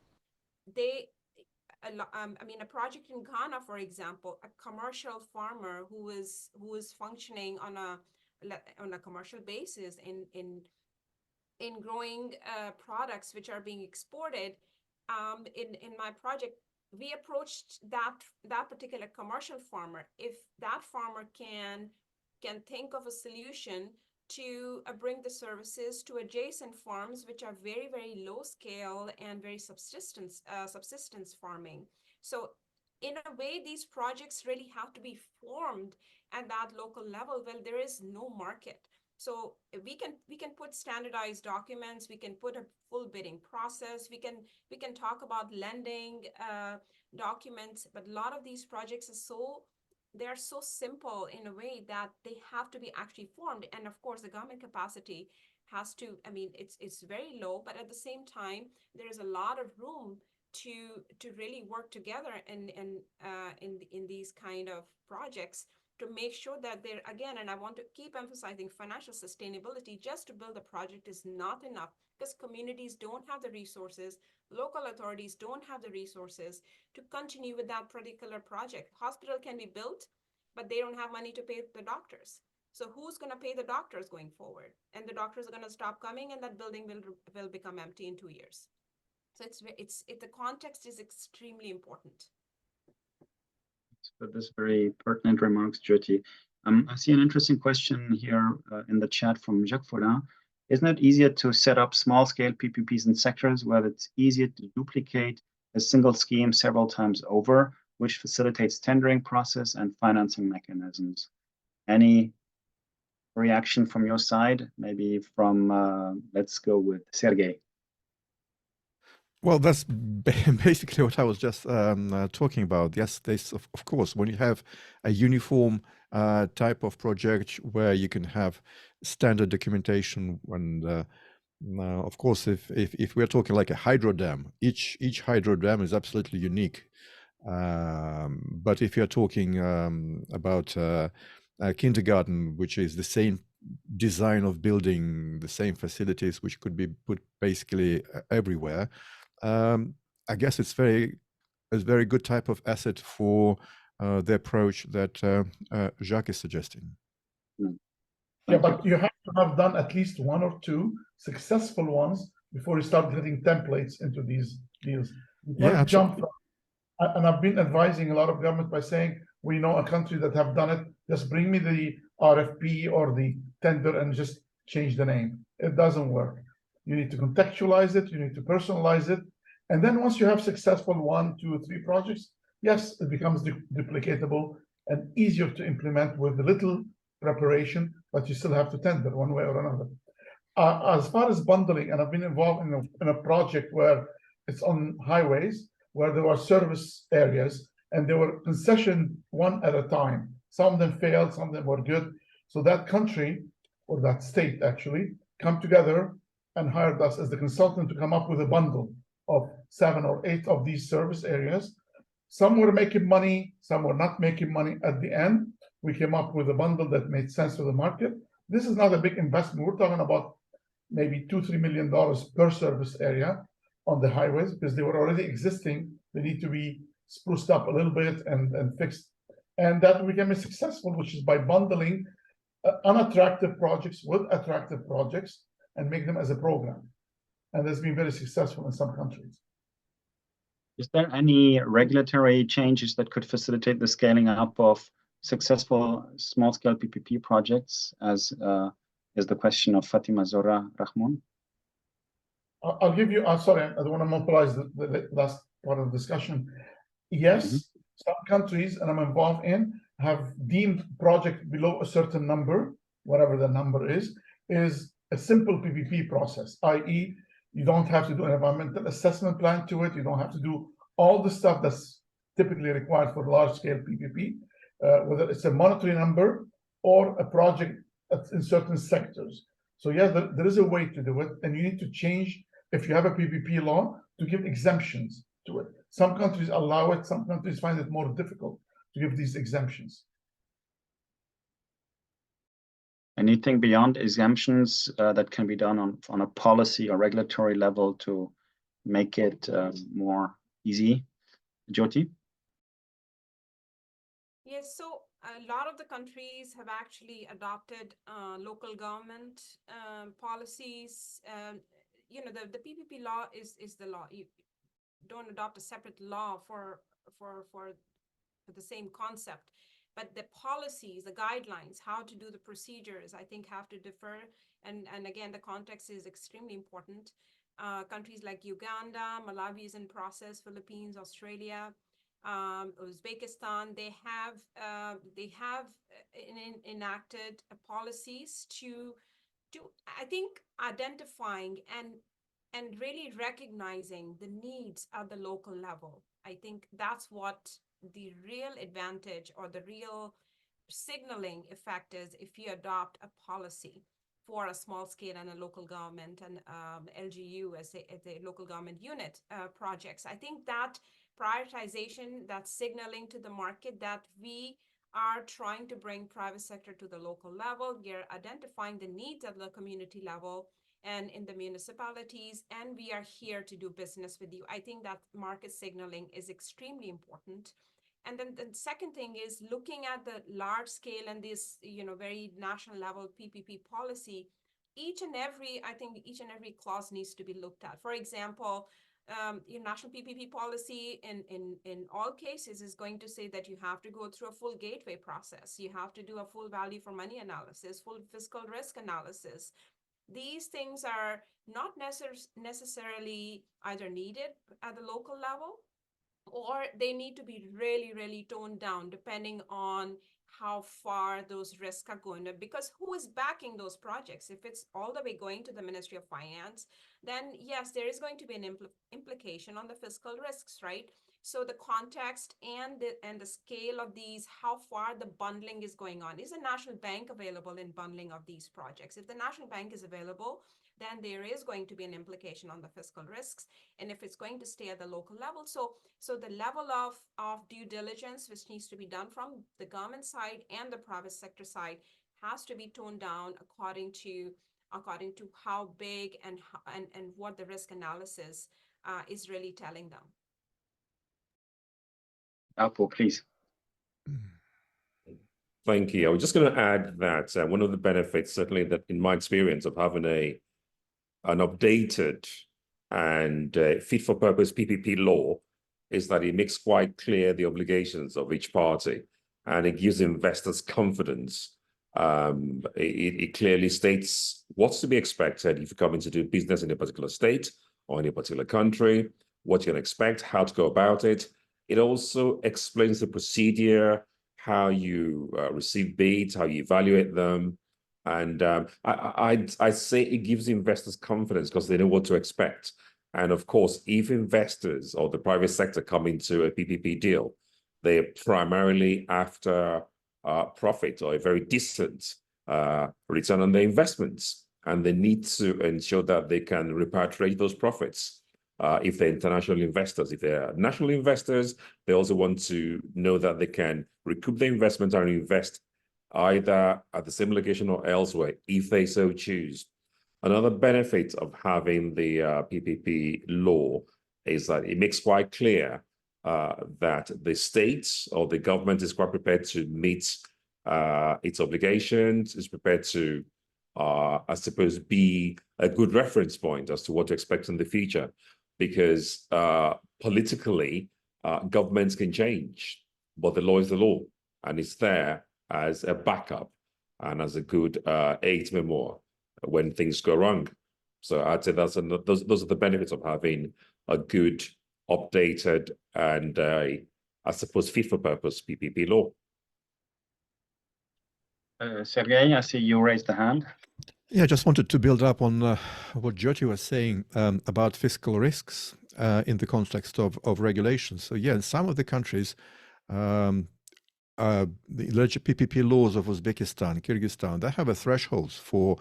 I mean, a project in Ghana, for example, a commercial farmer who is functioning on a commercial basis in growing products which are being exported. In my project, we approached that particular commercial farmer. If that farmer can think of a solution to bring the services to adjacent farms, which are very, very low scale and very subsistence farming. So in a way, these projects really have to be formed at that local level when there is no market. So we can put standardized documents, we can put a full bidding process, we can talk about lending documents, but a lot of these projects they're so simple in a way that they have to be actually formed. And of course, the government capacity has to, I mean, it's very low, but at the same time, there is a lot of room to really work together in these kind of projects to make sure that they're, again, and I want to keep emphasizing financial sustainability. Just to build a project is not enough, because communities don't have the resources, local authorities don't have the resources to continue with that particular project. Hospital can be built, but they don't have money to pay the doctors. So who's going to pay the doctors going forward? And the doctors are going to stop coming, and that building will become empty in 2 years. So the context is extremely important. For this very pertinent remarks, Jyoti. I see an interesting question here in the chat from Jacques Follin. Isn't it easier to set up small-scale PPPs in sectors where it's easier to duplicate a single scheme several times over, which facilitates tendering process and financing mechanisms? Any reaction from your side? Maybe from, let's go with Sergey. Well, that's basically what I was just talking about. Yes, there's of course, when you have a uniform type of project where you can have standard documentation, and of course, if we're talking like a hydro dam, each hydro dam is absolutely unique. But if you're talking about a kindergarten, which is the same design of building, the same facilities, which could be put basically everywhere, I guess it's a very good type of asset for the approach that Jacques is suggesting. Yeah, but you have to have done at least one or two successful ones before you start getting templates into these deals. Yeah, jump from, and I've been advising a lot of government by saying, we know a country that have done it, just bring me the RFP or the tender and just change the name. It doesn't work. You need to contextualize it, you need to personalize it. And then once you have successful 1, 2, 3 projects, yes, it becomes duplicatable and easier to implement with little preparation, but you still have to tender one way or another. As far as bundling, and I've been involved in a project where it's on highways, where there were service areas, and they were concessioned one at a time. Some of them failed, some of them were good. So that country, or that state actually, come together and hired us as the consultant to come up with a bundle of 7 or 8 of these service areas. Some were making money, some were not making money. At the end, we came up with a bundle that made sense for the market. This is not a big investment. We're talking about maybe $2-3 million per service area on the highways, because they were already existing. They need to be spruced up a little bit and fixed. And that became successful, which is by bundling unattractive projects with attractive projects and make them as a program. And that's been very successful in some countries. Is there any regulatory changes that could facilitate the scaling up of successful small-scale PPP projects, as is the question of Fatima Zora Rahman? I'll give you, sorry, I don't want to monopolize the last part of the discussion. Yes, some countries, and I'm involved in, have deemed project below a certain number, whatever the number is a simple PPP process, i.e., you don't have to do an environmental assessment plan to it. You don't have to do all the stuff that's typically required for large-scale PPP, whether it's a monetary number or a project in certain sectors. So yeah, there is a way to do it, and you need to change, if you have a PPP law, to give exemptions to it. Some countries allow it, some countries find it more difficult to give these exemptions. Anything beyond exemptions that can be done on a policy or regulatory level to make it more easy? Jyoti? Yes, so a lot of the countries have actually adopted local government policies. You know, the PPP law is the law. You don't adopt a separate law for the same concept. But the policies, the guidelines, how to do the procedures, I think have to differ. And again, the context is extremely important. Countries like Uganda, Malawi is in process, Philippines, Australia, Uzbekistan, they have enacted policies to I think identifying and really recognizing the needs at the local level. I think that's what the real advantage or the real signaling effect is if you adopt a policy for a small scale and a local government and LGU as a local government unit projects. I think that prioritization, that signaling to the market that we are trying to bring private sector to the local level, we're identifying the needs at the community level and in the municipalities, and we are here to do business with you. I think that market signaling is extremely important. And then the second thing is looking at the large scale and this, very national level PPP policy. Each and every clause needs to be looked at. For example, national PPP policy in all cases is going to say that you have to go through a full gateway process. You have to do a full value for money analysis, full fiscal risk analysis. These things are not necessarily either needed at the local level, or they need to be really, really toned down depending on how far those risks are going to, because who is backing those projects? If it's all the way going to the Ministry of Finance, then yes, there is going to be an implication on the fiscal risks, right? So the context and the scale of these, how far the bundling is going on. Is a national bank available in bundling of these projects? If the national bank is available, then there is going to be an implication on the fiscal risks. And if it's going to stay at the local level, so the level of due diligence which needs to be done from the government side and the private sector side has to be toned down according to how big and what the risk analysis is really telling them. Apo, please. Thank you. I was just going to add that one of the benefits, certainly that in my experience of having an updated and fit for purpose PPP law, is that it makes quite clear the obligations of each party, and it gives investors confidence. It clearly states what's to be expected if you're coming to do business in a particular state or in a particular country, what you can expect, how to go about it. It also explains the procedure, how you receive bids, how you evaluate them. And I'd say it gives investors confidence because they know what to expect. And of course, if investors or the private sector come into a PPP deal, they're primarily after profit or a very decent return on their investments. And they need to ensure that they can repatriate those profits. If they're international investors. If they're national investors, they also want to know that they can recoup their investment and invest either at the same location or elsewhere, if they so choose. Another benefit of having the PPP law is that it makes quite clear that the state or the government is quite prepared to meet its obligations, is prepared to, I suppose, be a good reference point as to what to expect in the future. Because politically, governments can change, but the law is the law, and it's there as a backup and as a good aid memoir when things go wrong. So I'd say those are the benefits of having a good, updated, and I suppose fit for purpose PPP law. Sergey, I see you raised the hand. Yeah, I just wanted to build up on what Jyoti was saying about fiscal risks in the context of regulations. So yeah, in some of the countries, the alleged PPP laws of Uzbekistan, Kyrgyzstan, they have a thresholds for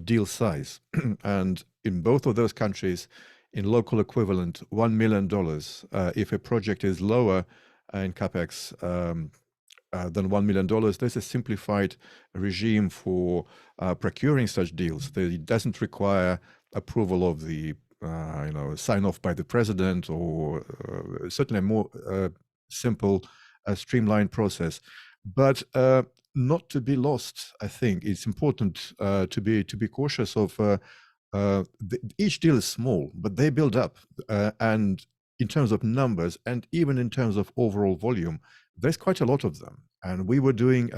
deal size. And in both of those countries, in local equivalent, $1 million, if a project is lower in CapEx than $1 million, there's a simplified regime for procuring such deals. It doesn't require approval of the, sign off by the president, or certainly a more simple, streamlined process. But not to be lost, I think it's important to be cautious of. Each deal is small, but they build up, and in terms of numbers, and even in terms of overall volume, there's quite a lot of them. And we were doing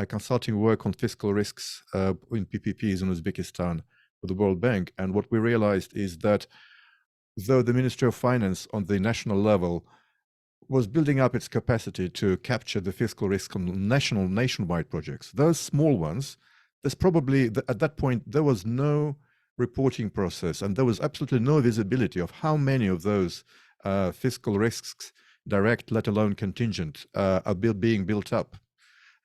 consulting work on fiscal risks in PPPs in Uzbekistan with the World Bank. And what we realized is that though the Ministry of Finance on the national level was building up its capacity to capture the fiscal risk on nationwide projects, those small ones, there's probably, at that point, there was no reporting process, and there was absolutely no visibility of how many of those fiscal risks, direct, let alone contingent, are being built up.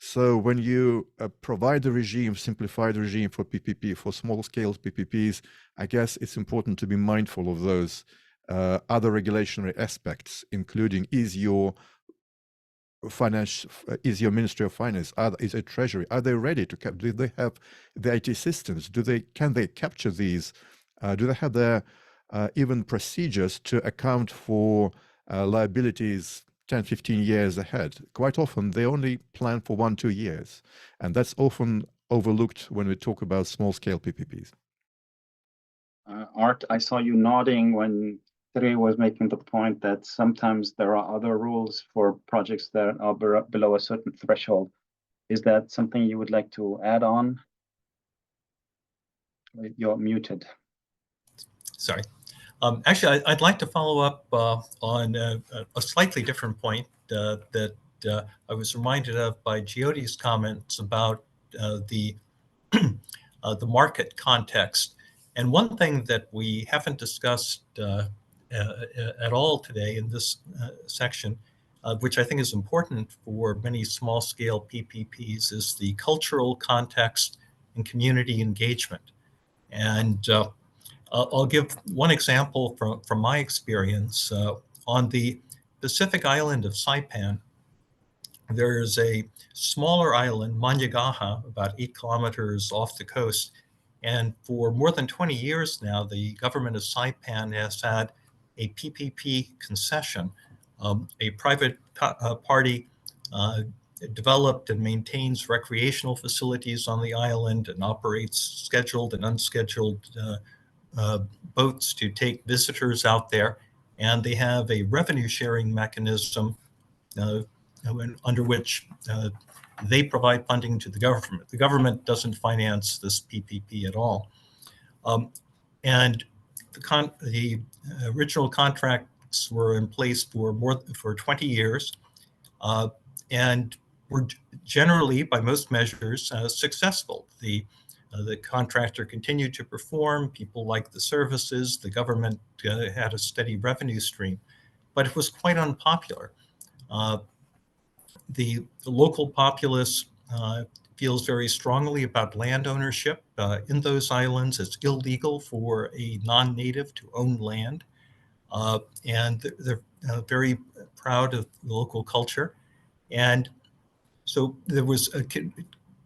So when you provide the regime, simplify the regime for PPP, for small-scale PPPs, I guess it's important to be mindful of those other regulatory aspects, including is your Ministry of Finance, is a Treasury, are they ready to do they have the IT systems? Can they capture these? Do they have their even procedures to account for liabilities 10, 15 years ahead? Quite often, they only plan for 1-2 years. And that's often overlooked when we talk about small-scale PPPs. Art, I saw you nodding when Sergey was making the point that sometimes there are other rules for projects that are below a certain threshold. Is that something you would like to add on? You're muted. Sorry. Actually, I'd like to follow up on a slightly different point that I was reminded of by Jyoti's comments about the market context. And one thing that we haven't discussed at all today in this section, which I think is important for many small-scale PPPs, is the cultural context and community engagement. And I'll give one example from my experience. On the Pacific island of Saipan, there's a smaller island, Manyagaha, about 8 kilometers off the coast. And for more than 20 years now, the government of Saipan has had a PPP concession. A private party developed and maintains recreational facilities on the island and operates scheduled and unscheduled boats to take visitors out there. And they have a revenue sharing mechanism under which they provide funding to the government. The government doesn't finance this PPP at all. And the original contracts were in place for 20 years and were generally, by most measures, successful. The contractor continued to perform, people liked the services, the government had a steady revenue stream, but it was quite unpopular. The local populace feels very strongly about land ownership. In those islands, it's illegal for a non-native to own land. And they're very proud of the local culture. And so there was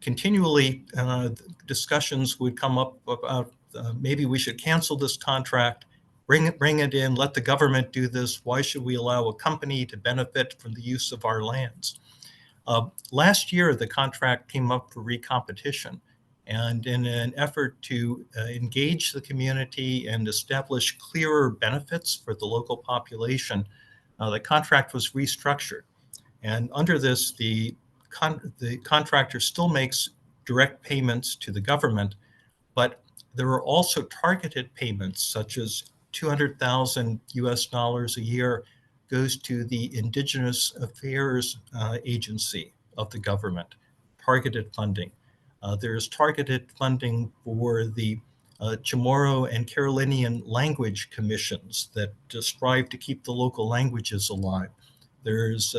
continually discussions would come up about maybe we should cancel this contract, bring it in, let the government do this. Why should we allow a company to benefit from the use of our lands? Last year, the contract came up for recompetition. And in an effort to engage the community and establish clearer benefits for the local population, the contract was restructured. And under this, the contractor still makes direct payments to the government, but there are also targeted payments, such as $200,000 US a year goes to the Indigenous Affairs Agency of the government, targeted funding. There's targeted funding for the Chamorro and Carolinian language commissions that strive to keep the local languages alive. There's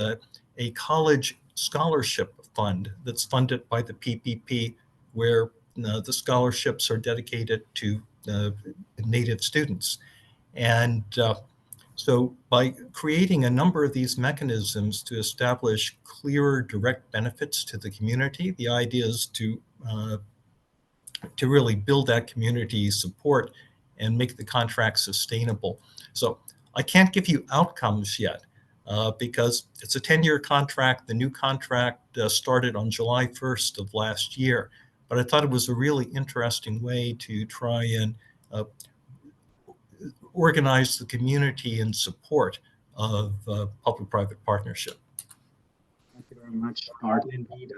a college scholarship fund that's funded by the PPP, where the scholarships are dedicated to Native students. And so by creating a number of these mechanisms to establish clearer direct benefits to the community, the idea is to really build that community support and make the contract sustainable. So I can't give you outcomes yet because it's a 10-year contract. The new contract started on July 1st of last year, but I thought it was a really interesting way to try and organize the community in support of public-private partnership. Thank you very much, Art. Indeed,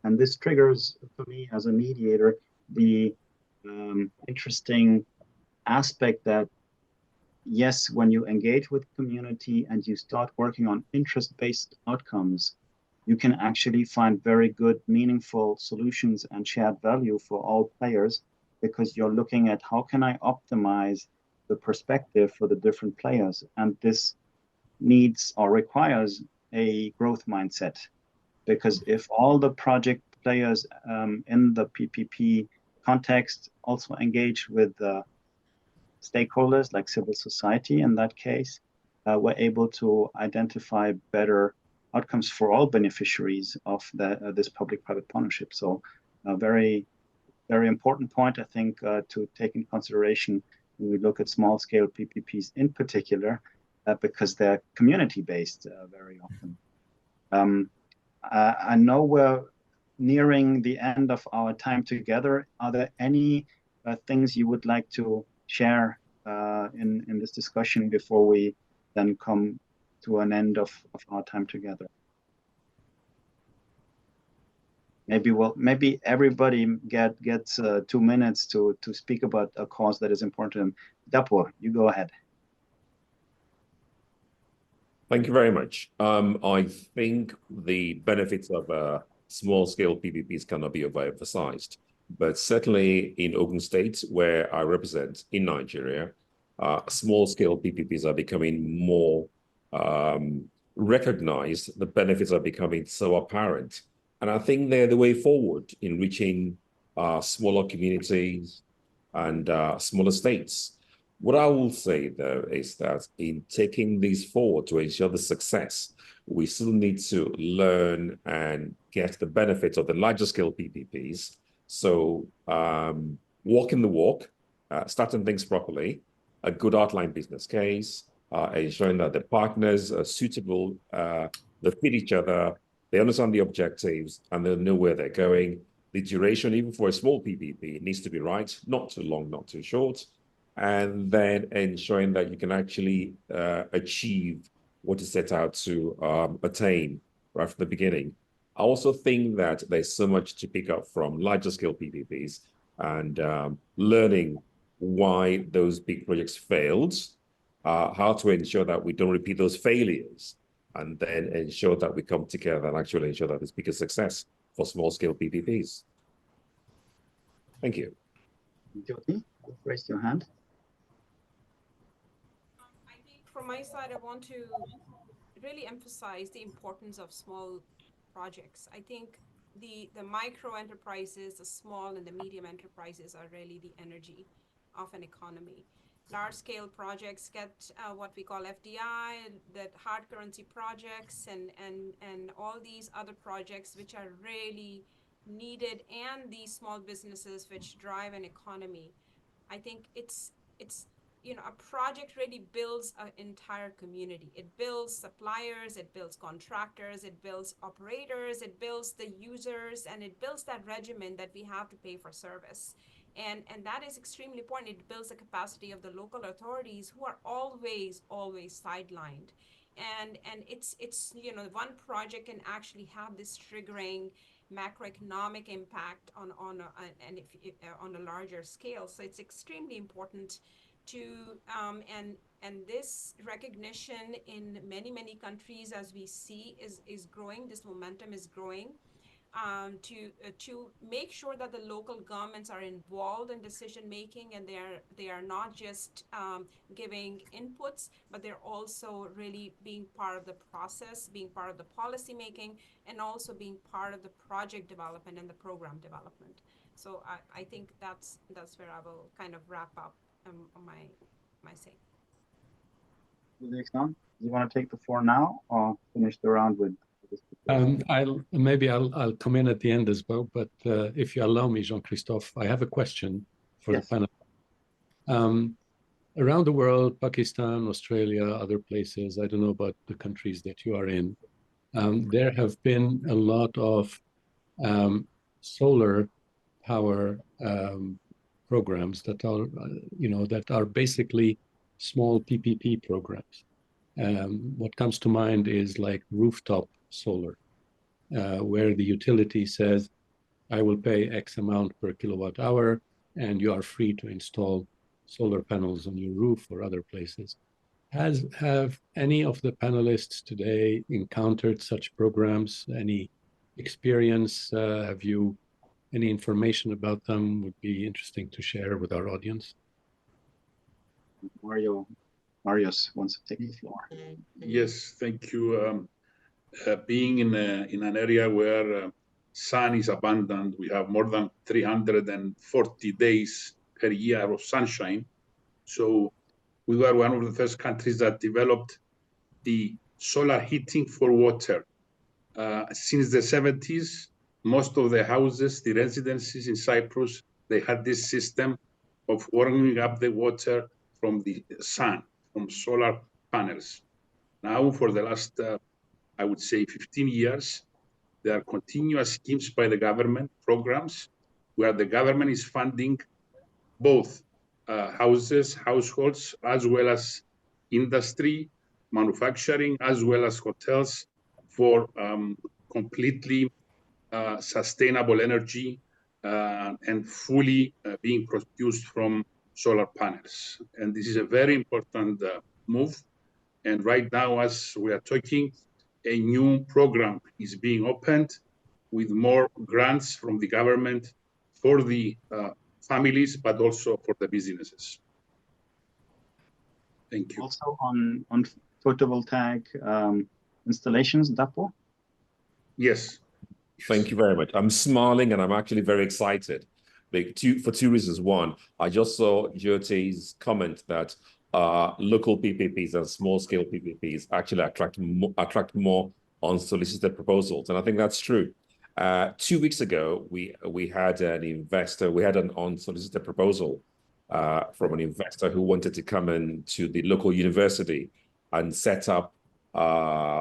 and this triggers for me as a mediator the interesting aspect that, yes, when you engage with community and you start working on interest-based outcomes, you can actually find very good, meaningful solutions and shared value for all players, because you're looking at how can I optimize the perspective for the different players. And this needs or requires a growth mindset, because if all the project players in the PPP context also engage with stakeholders like civil society, in that case, we're able to identify better outcomes for all beneficiaries of this public-private partnership. So a very, very important point, I think, to take in consideration when we look at small-scale PPPs in particular, because they're community-based very often. I know we're nearing the end of our time together. Are there any things you would like to share in this discussion before we then come to an end of our time together? Maybe everybody gets 2 minutes to speak about a cause that is important to them. Dapo, you go ahead. Thank you very much. I think the benefits of small-scale PPPs cannot be overemphasized, but certainly in Ogun State, where I represent in Nigeria, small-scale PPPs are becoming more recognized. The benefits are becoming so apparent, and I think they're the way forward in reaching smaller communities and smaller states. What I will say, though, is that in taking these forward to ensure the success, we still need to learn and get the benefits of the larger scale PPPs. So walking the walk, starting things properly, a good outline business case, ensuring that the partners are suitable, they fit each other, they understand the objectives, and they know where they're going. The duration, even for a small PPP, needs to be right, not too long, not too short. And then ensuring that you can actually achieve what is set out to attain right from the beginning. I also think that there's so much to pick up from larger scale PPPs and learning why those big projects failed, how to ensure that we don't repeat those failures, and then ensure that we come together and actually ensure that there's bigger success for small scale PPPs. Thank you. Jyoti, raise your hand. I think from my side, I want to really emphasize the importance of small projects. I think the micro enterprises, the small and the medium enterprises are really the energy of an economy. Large scale projects get what we call FDI, that hard currency projects and all these other projects which are really needed, and these small businesses which drive an economy. I think it's a project really builds an entire community. It builds suppliers, it builds contractors, it builds operators, it builds the users, and it builds that regimen that we have to pay for service. And that is extremely important. It builds the capacity of the local authorities who are always sidelined. And it's one project can actually have this triggering macroeconomic impact on a larger scale. So it's extremely important to and this recognition in many countries, as we see, is growing. This momentum is growing. To make sure that the local governments are involved in decision making, and they are not just giving inputs, but they're also really being part of the process, being part of the policy making, and also being part of the project development and the program development. So I think that's where I will kind of wrap up my say. Alexandre, do you want to take the floor now or finish the round with? I'll come in at the end as well, but if you allow me, Jean-Christophe, I have a question for the panel. Around the world, Pakistan, Australia, other places, I don't know about the countries that you are in, there have been a lot of solar power programs that are basically small PPP programs. What comes to mind is like rooftop solar, where the utility says, I will pay X amount per kilowatt hour, and you are free to install solar panels on your roof or other places. Have any of the panelists today encountered such programs? Any experience? Have you any information about them? Would be interesting to share with our audience. Marius wants to take the floor. Yes, thank you. Being in an area where sun is abundant, we have more than 340 days per year of sunshine. So we were one of the first countries that developed the solar heating for water. Since the 70s, most of the houses, the residences in Cyprus, they had this system of warming up the water from the sun, from solar panels. Now, for the last, I would say 15 years, there are continuous schemes by the government, programs, where the government is funding both houses, households, as well as industry, manufacturing, as well as hotels for completely sustainable energy and fully being produced from solar panels. And this is a very important move. And right now, as we are talking, a new program is being opened with more grants from the government for the families, but also for the businesses. Thank you. Also on photovoltaic installations, Dapo? Yes. Thank you very much. I'm smiling and I'm actually very excited for two reasons. One, I just saw Jyoti's comment that local PPPs and small-scale PPPs actually attract more unsolicited proposals, and I think that's true. 2 weeks ago, we had an unsolicited proposal from an investor who wanted to come into the local university and set up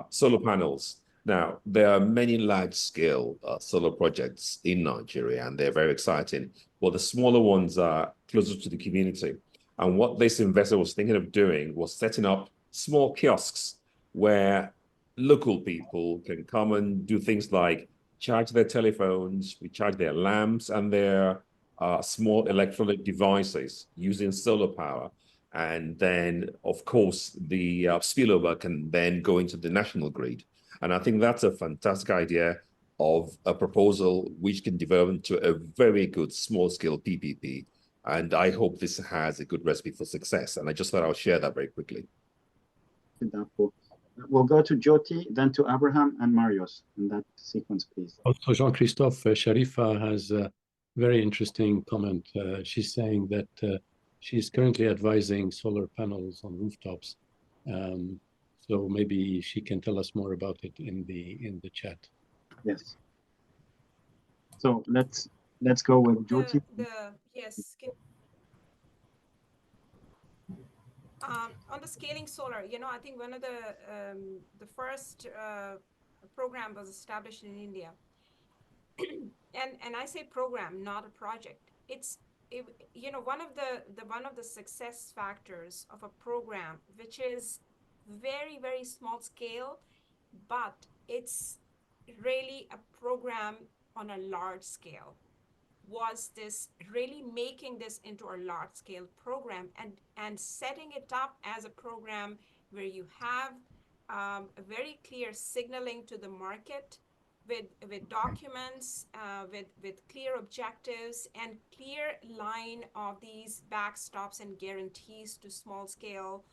solar panels. Now, there are many large-scale solar projects in Nigeria, and they're very exciting. Well, the smaller ones are closer to the community. And what this investor was thinking of doing was setting up small kiosks where local people can come and do things like charge their telephones, recharge their lamps and their small electronic devices using solar power. And then, of course, the spillover can then go into the national grid. And I think that's a fantastic idea of a proposal which can develop into a very good small-scale PPP. And I hope this has a good recipe for success. And I just thought I'll share that very quickly. We'll go to Jyoti, then to Abraham and Marius in that sequence, please. Also, Jean-Christophe, Sharifa has a very interesting comment. She's saying that she's currently advising solar panels on rooftops. So maybe she can tell us more about it in the chat. Yes. So let's go with Jyoti. Yes. On the scaling solar, I think one of the first program was established in India, and I say program, not a project. One of the success factors of a program, which is very, very small scale, but it's really a program on a large scale, was this really making this into a large scale program and setting it up as a program where you have a very clear signaling to the market with documents, with clear objectives and clear line of these backstops and guarantees to small scale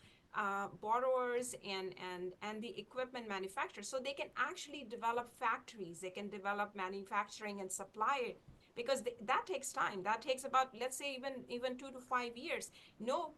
borrowers and the equipment manufacturers, so they can actually develop factories, they can develop manufacturing and supply, because that takes time. That takes about, let's say, even 2 to 5 years. No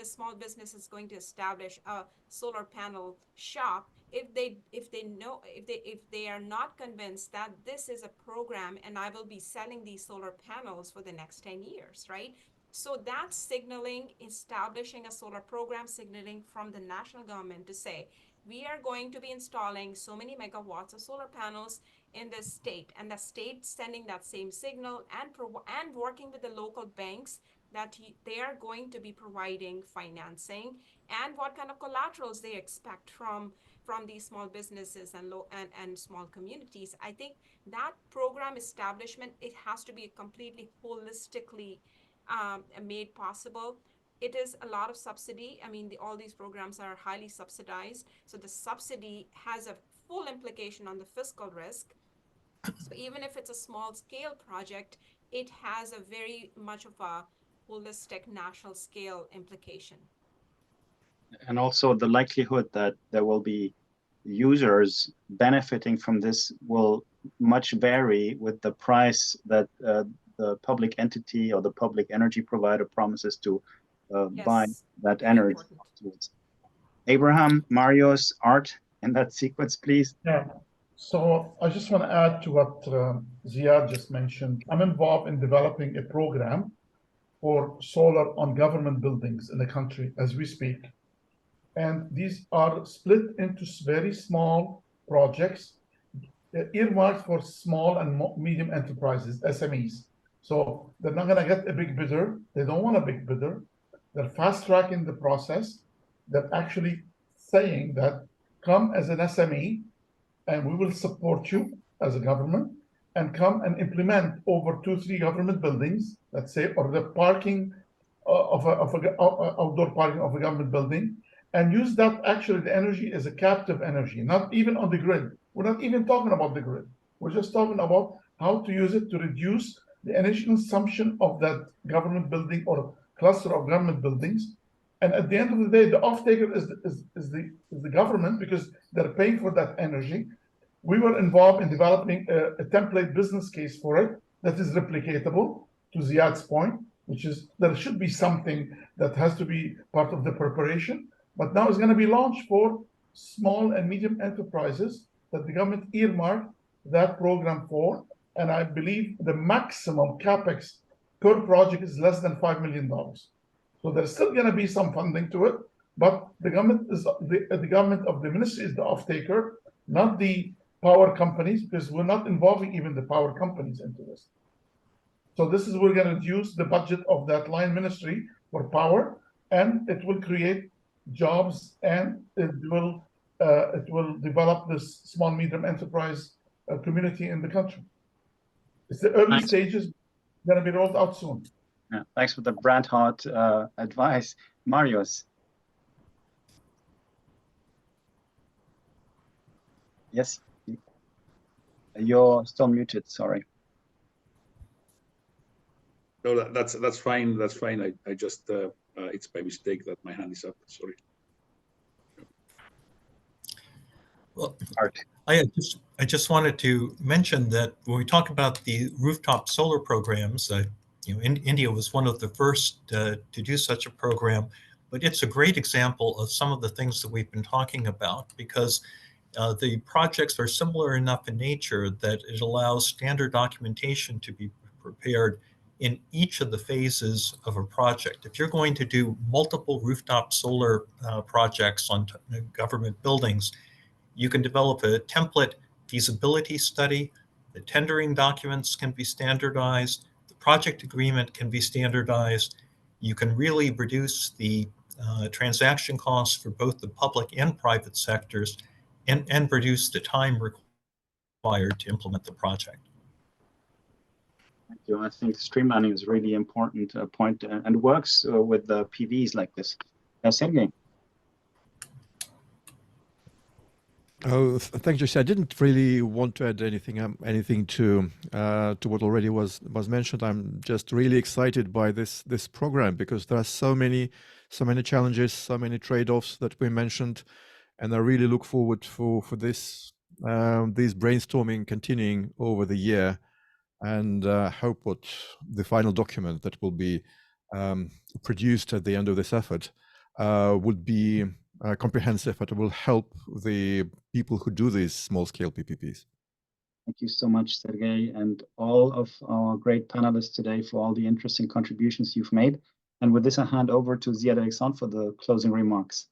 small business is going to establish a solar panel shop if they are not convinced that this is a program and I will be selling these solar panels for the next 10 years, right? So that's signaling, establishing a solar program, signaling from the national government to say, we are going to be installing so many megawatts of solar panels in this state, and the state sending that same signal and working with the local banks that they are going to be providing financing and what kind of collaterals they expect from these small businesses and small communities. I think that program establishment, it has to be completely holistically made possible. It is a lot of subsidy. I mean, all these programs are highly subsidized. So the subsidy has a full implication on the fiscal risk. So even if it's a small scale project, it has a very much of a holistic national scale implication. And also the likelihood that there will be users benefiting from this will much vary with the price that the public entity or the public energy provider promises to buy that energy. Abraham, Marius, Art, in that sequence, please. Yeah. So I just want to add to what Ziad just mentioned. I'm involved in developing a program for solar on government buildings in the country as we speak. And these are split into very small projects earmarked for small and medium enterprises, SMEs. So they're not going to get a big bidder. They don't want a big bidder. They're fast-tracking the process. They're actually saying that come as an SME and we will support you as a government and come and implement over 2-3 government buildings, let's say, or the parking of outdoor parking of a government building, and use that, actually the energy as a captive energy, not even on the grid. We're not even talking about the grid. We're just talking about how to use it to reduce the energy consumption of that government building or cluster of government buildings. And at the end of the day, the off-taker is the government, because they're paying for that energy. We were involved in developing a template business case for it that is replicatable, to Ziad's point, which is there should be something that has to be part of the preparation. But now it's going to be launched for small and medium enterprises that the government earmarked that program for. And I believe the maximum capex per project is less than $5 million. So there's still going to be some funding to it, but the government is the government of the ministry is the off-taker, not the power companies, because we're not involving even the power companies into this. So this is, we're going to reduce the budget of that line ministry for power, and it will create jobs, and it will develop this small medium enterprise community in the country. It's the early stages, going to be rolled out soon. Yeah, thanks for the Brad Hart advice. Marius. Yes, you're still muted, sorry. No, that's fine. That's fine. I just it's by mistake that my hand is up. Sorry. Well, I just wanted to mention that when we talk about the rooftop solar programs, India was one of the first to do such a program, but it's a great example of some of the things that we've been talking about, because the projects are similar enough in nature that it allows standard documentation to be prepared in each of the phases of a project. If you're going to do multiple rooftop solar projects on government buildings, you can develop a template feasibility study. The tendering documents can be standardized. The project agreement can be standardized. You can really reduce the transaction costs for both the public and private sectors, and reduce the time required to implement the project. Thank you. I think streamlining is really important point, and works with the PVs like this. Sergey. Oh, thanks, Jesse. I didn't really want to add anything to what already was mentioned. I'm just really excited by this program, because there are so many challenges, so many trade-offs that we mentioned, and I really look forward for this brainstorming continuing over the year, and hope what the final document that will be produced at the end of this effort would be comprehensive, but it will help the people who do these small-scale PPPs. Thank you so much, Sergey, and all of our great panelists today for all the interesting contributions you've made. And with this, I hand over to Ziad Alexandre for the closing remarks.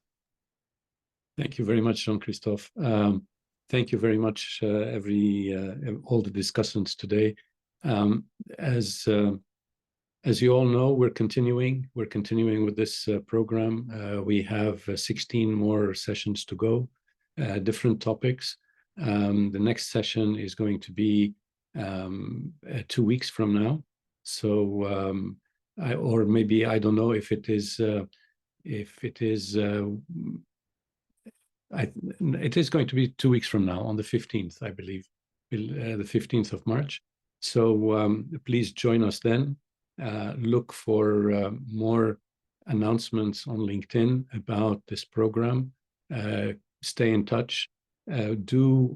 Thank you very much, Jean-Christophe. Thank you very much, all the discussants today. As you all know, we're continuing with this program. We have 16 more sessions to go, different topics. The next session is going to be 2 weeks from now. So, or maybe, I don't know if it is. It is going to be 2 weeks from now, on the 15th, I believe, the 15th of March. So please join us then. Look for more announcements on LinkedIn about this program. Stay in touch. Do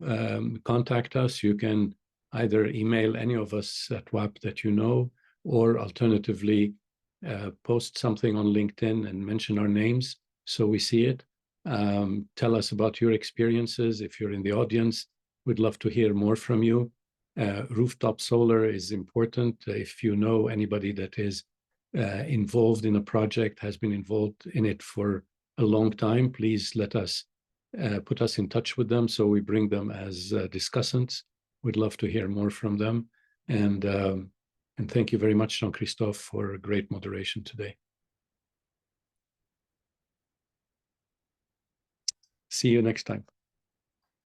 contact us. You can either email any of us at WAP that you know, or alternatively post something on LinkedIn and mention our names so we see it. Tell us about your experiences. If you're in the audience, we'd love to hear more from you. Rooftop solar is important. If you know anybody that is involved in a project, has been involved in it for a long time, please let us put us in touch with them so we bring them as discussants. We'd love to hear more from them. And thank you very much, Jean-Christophe, for great moderation today. See you next time.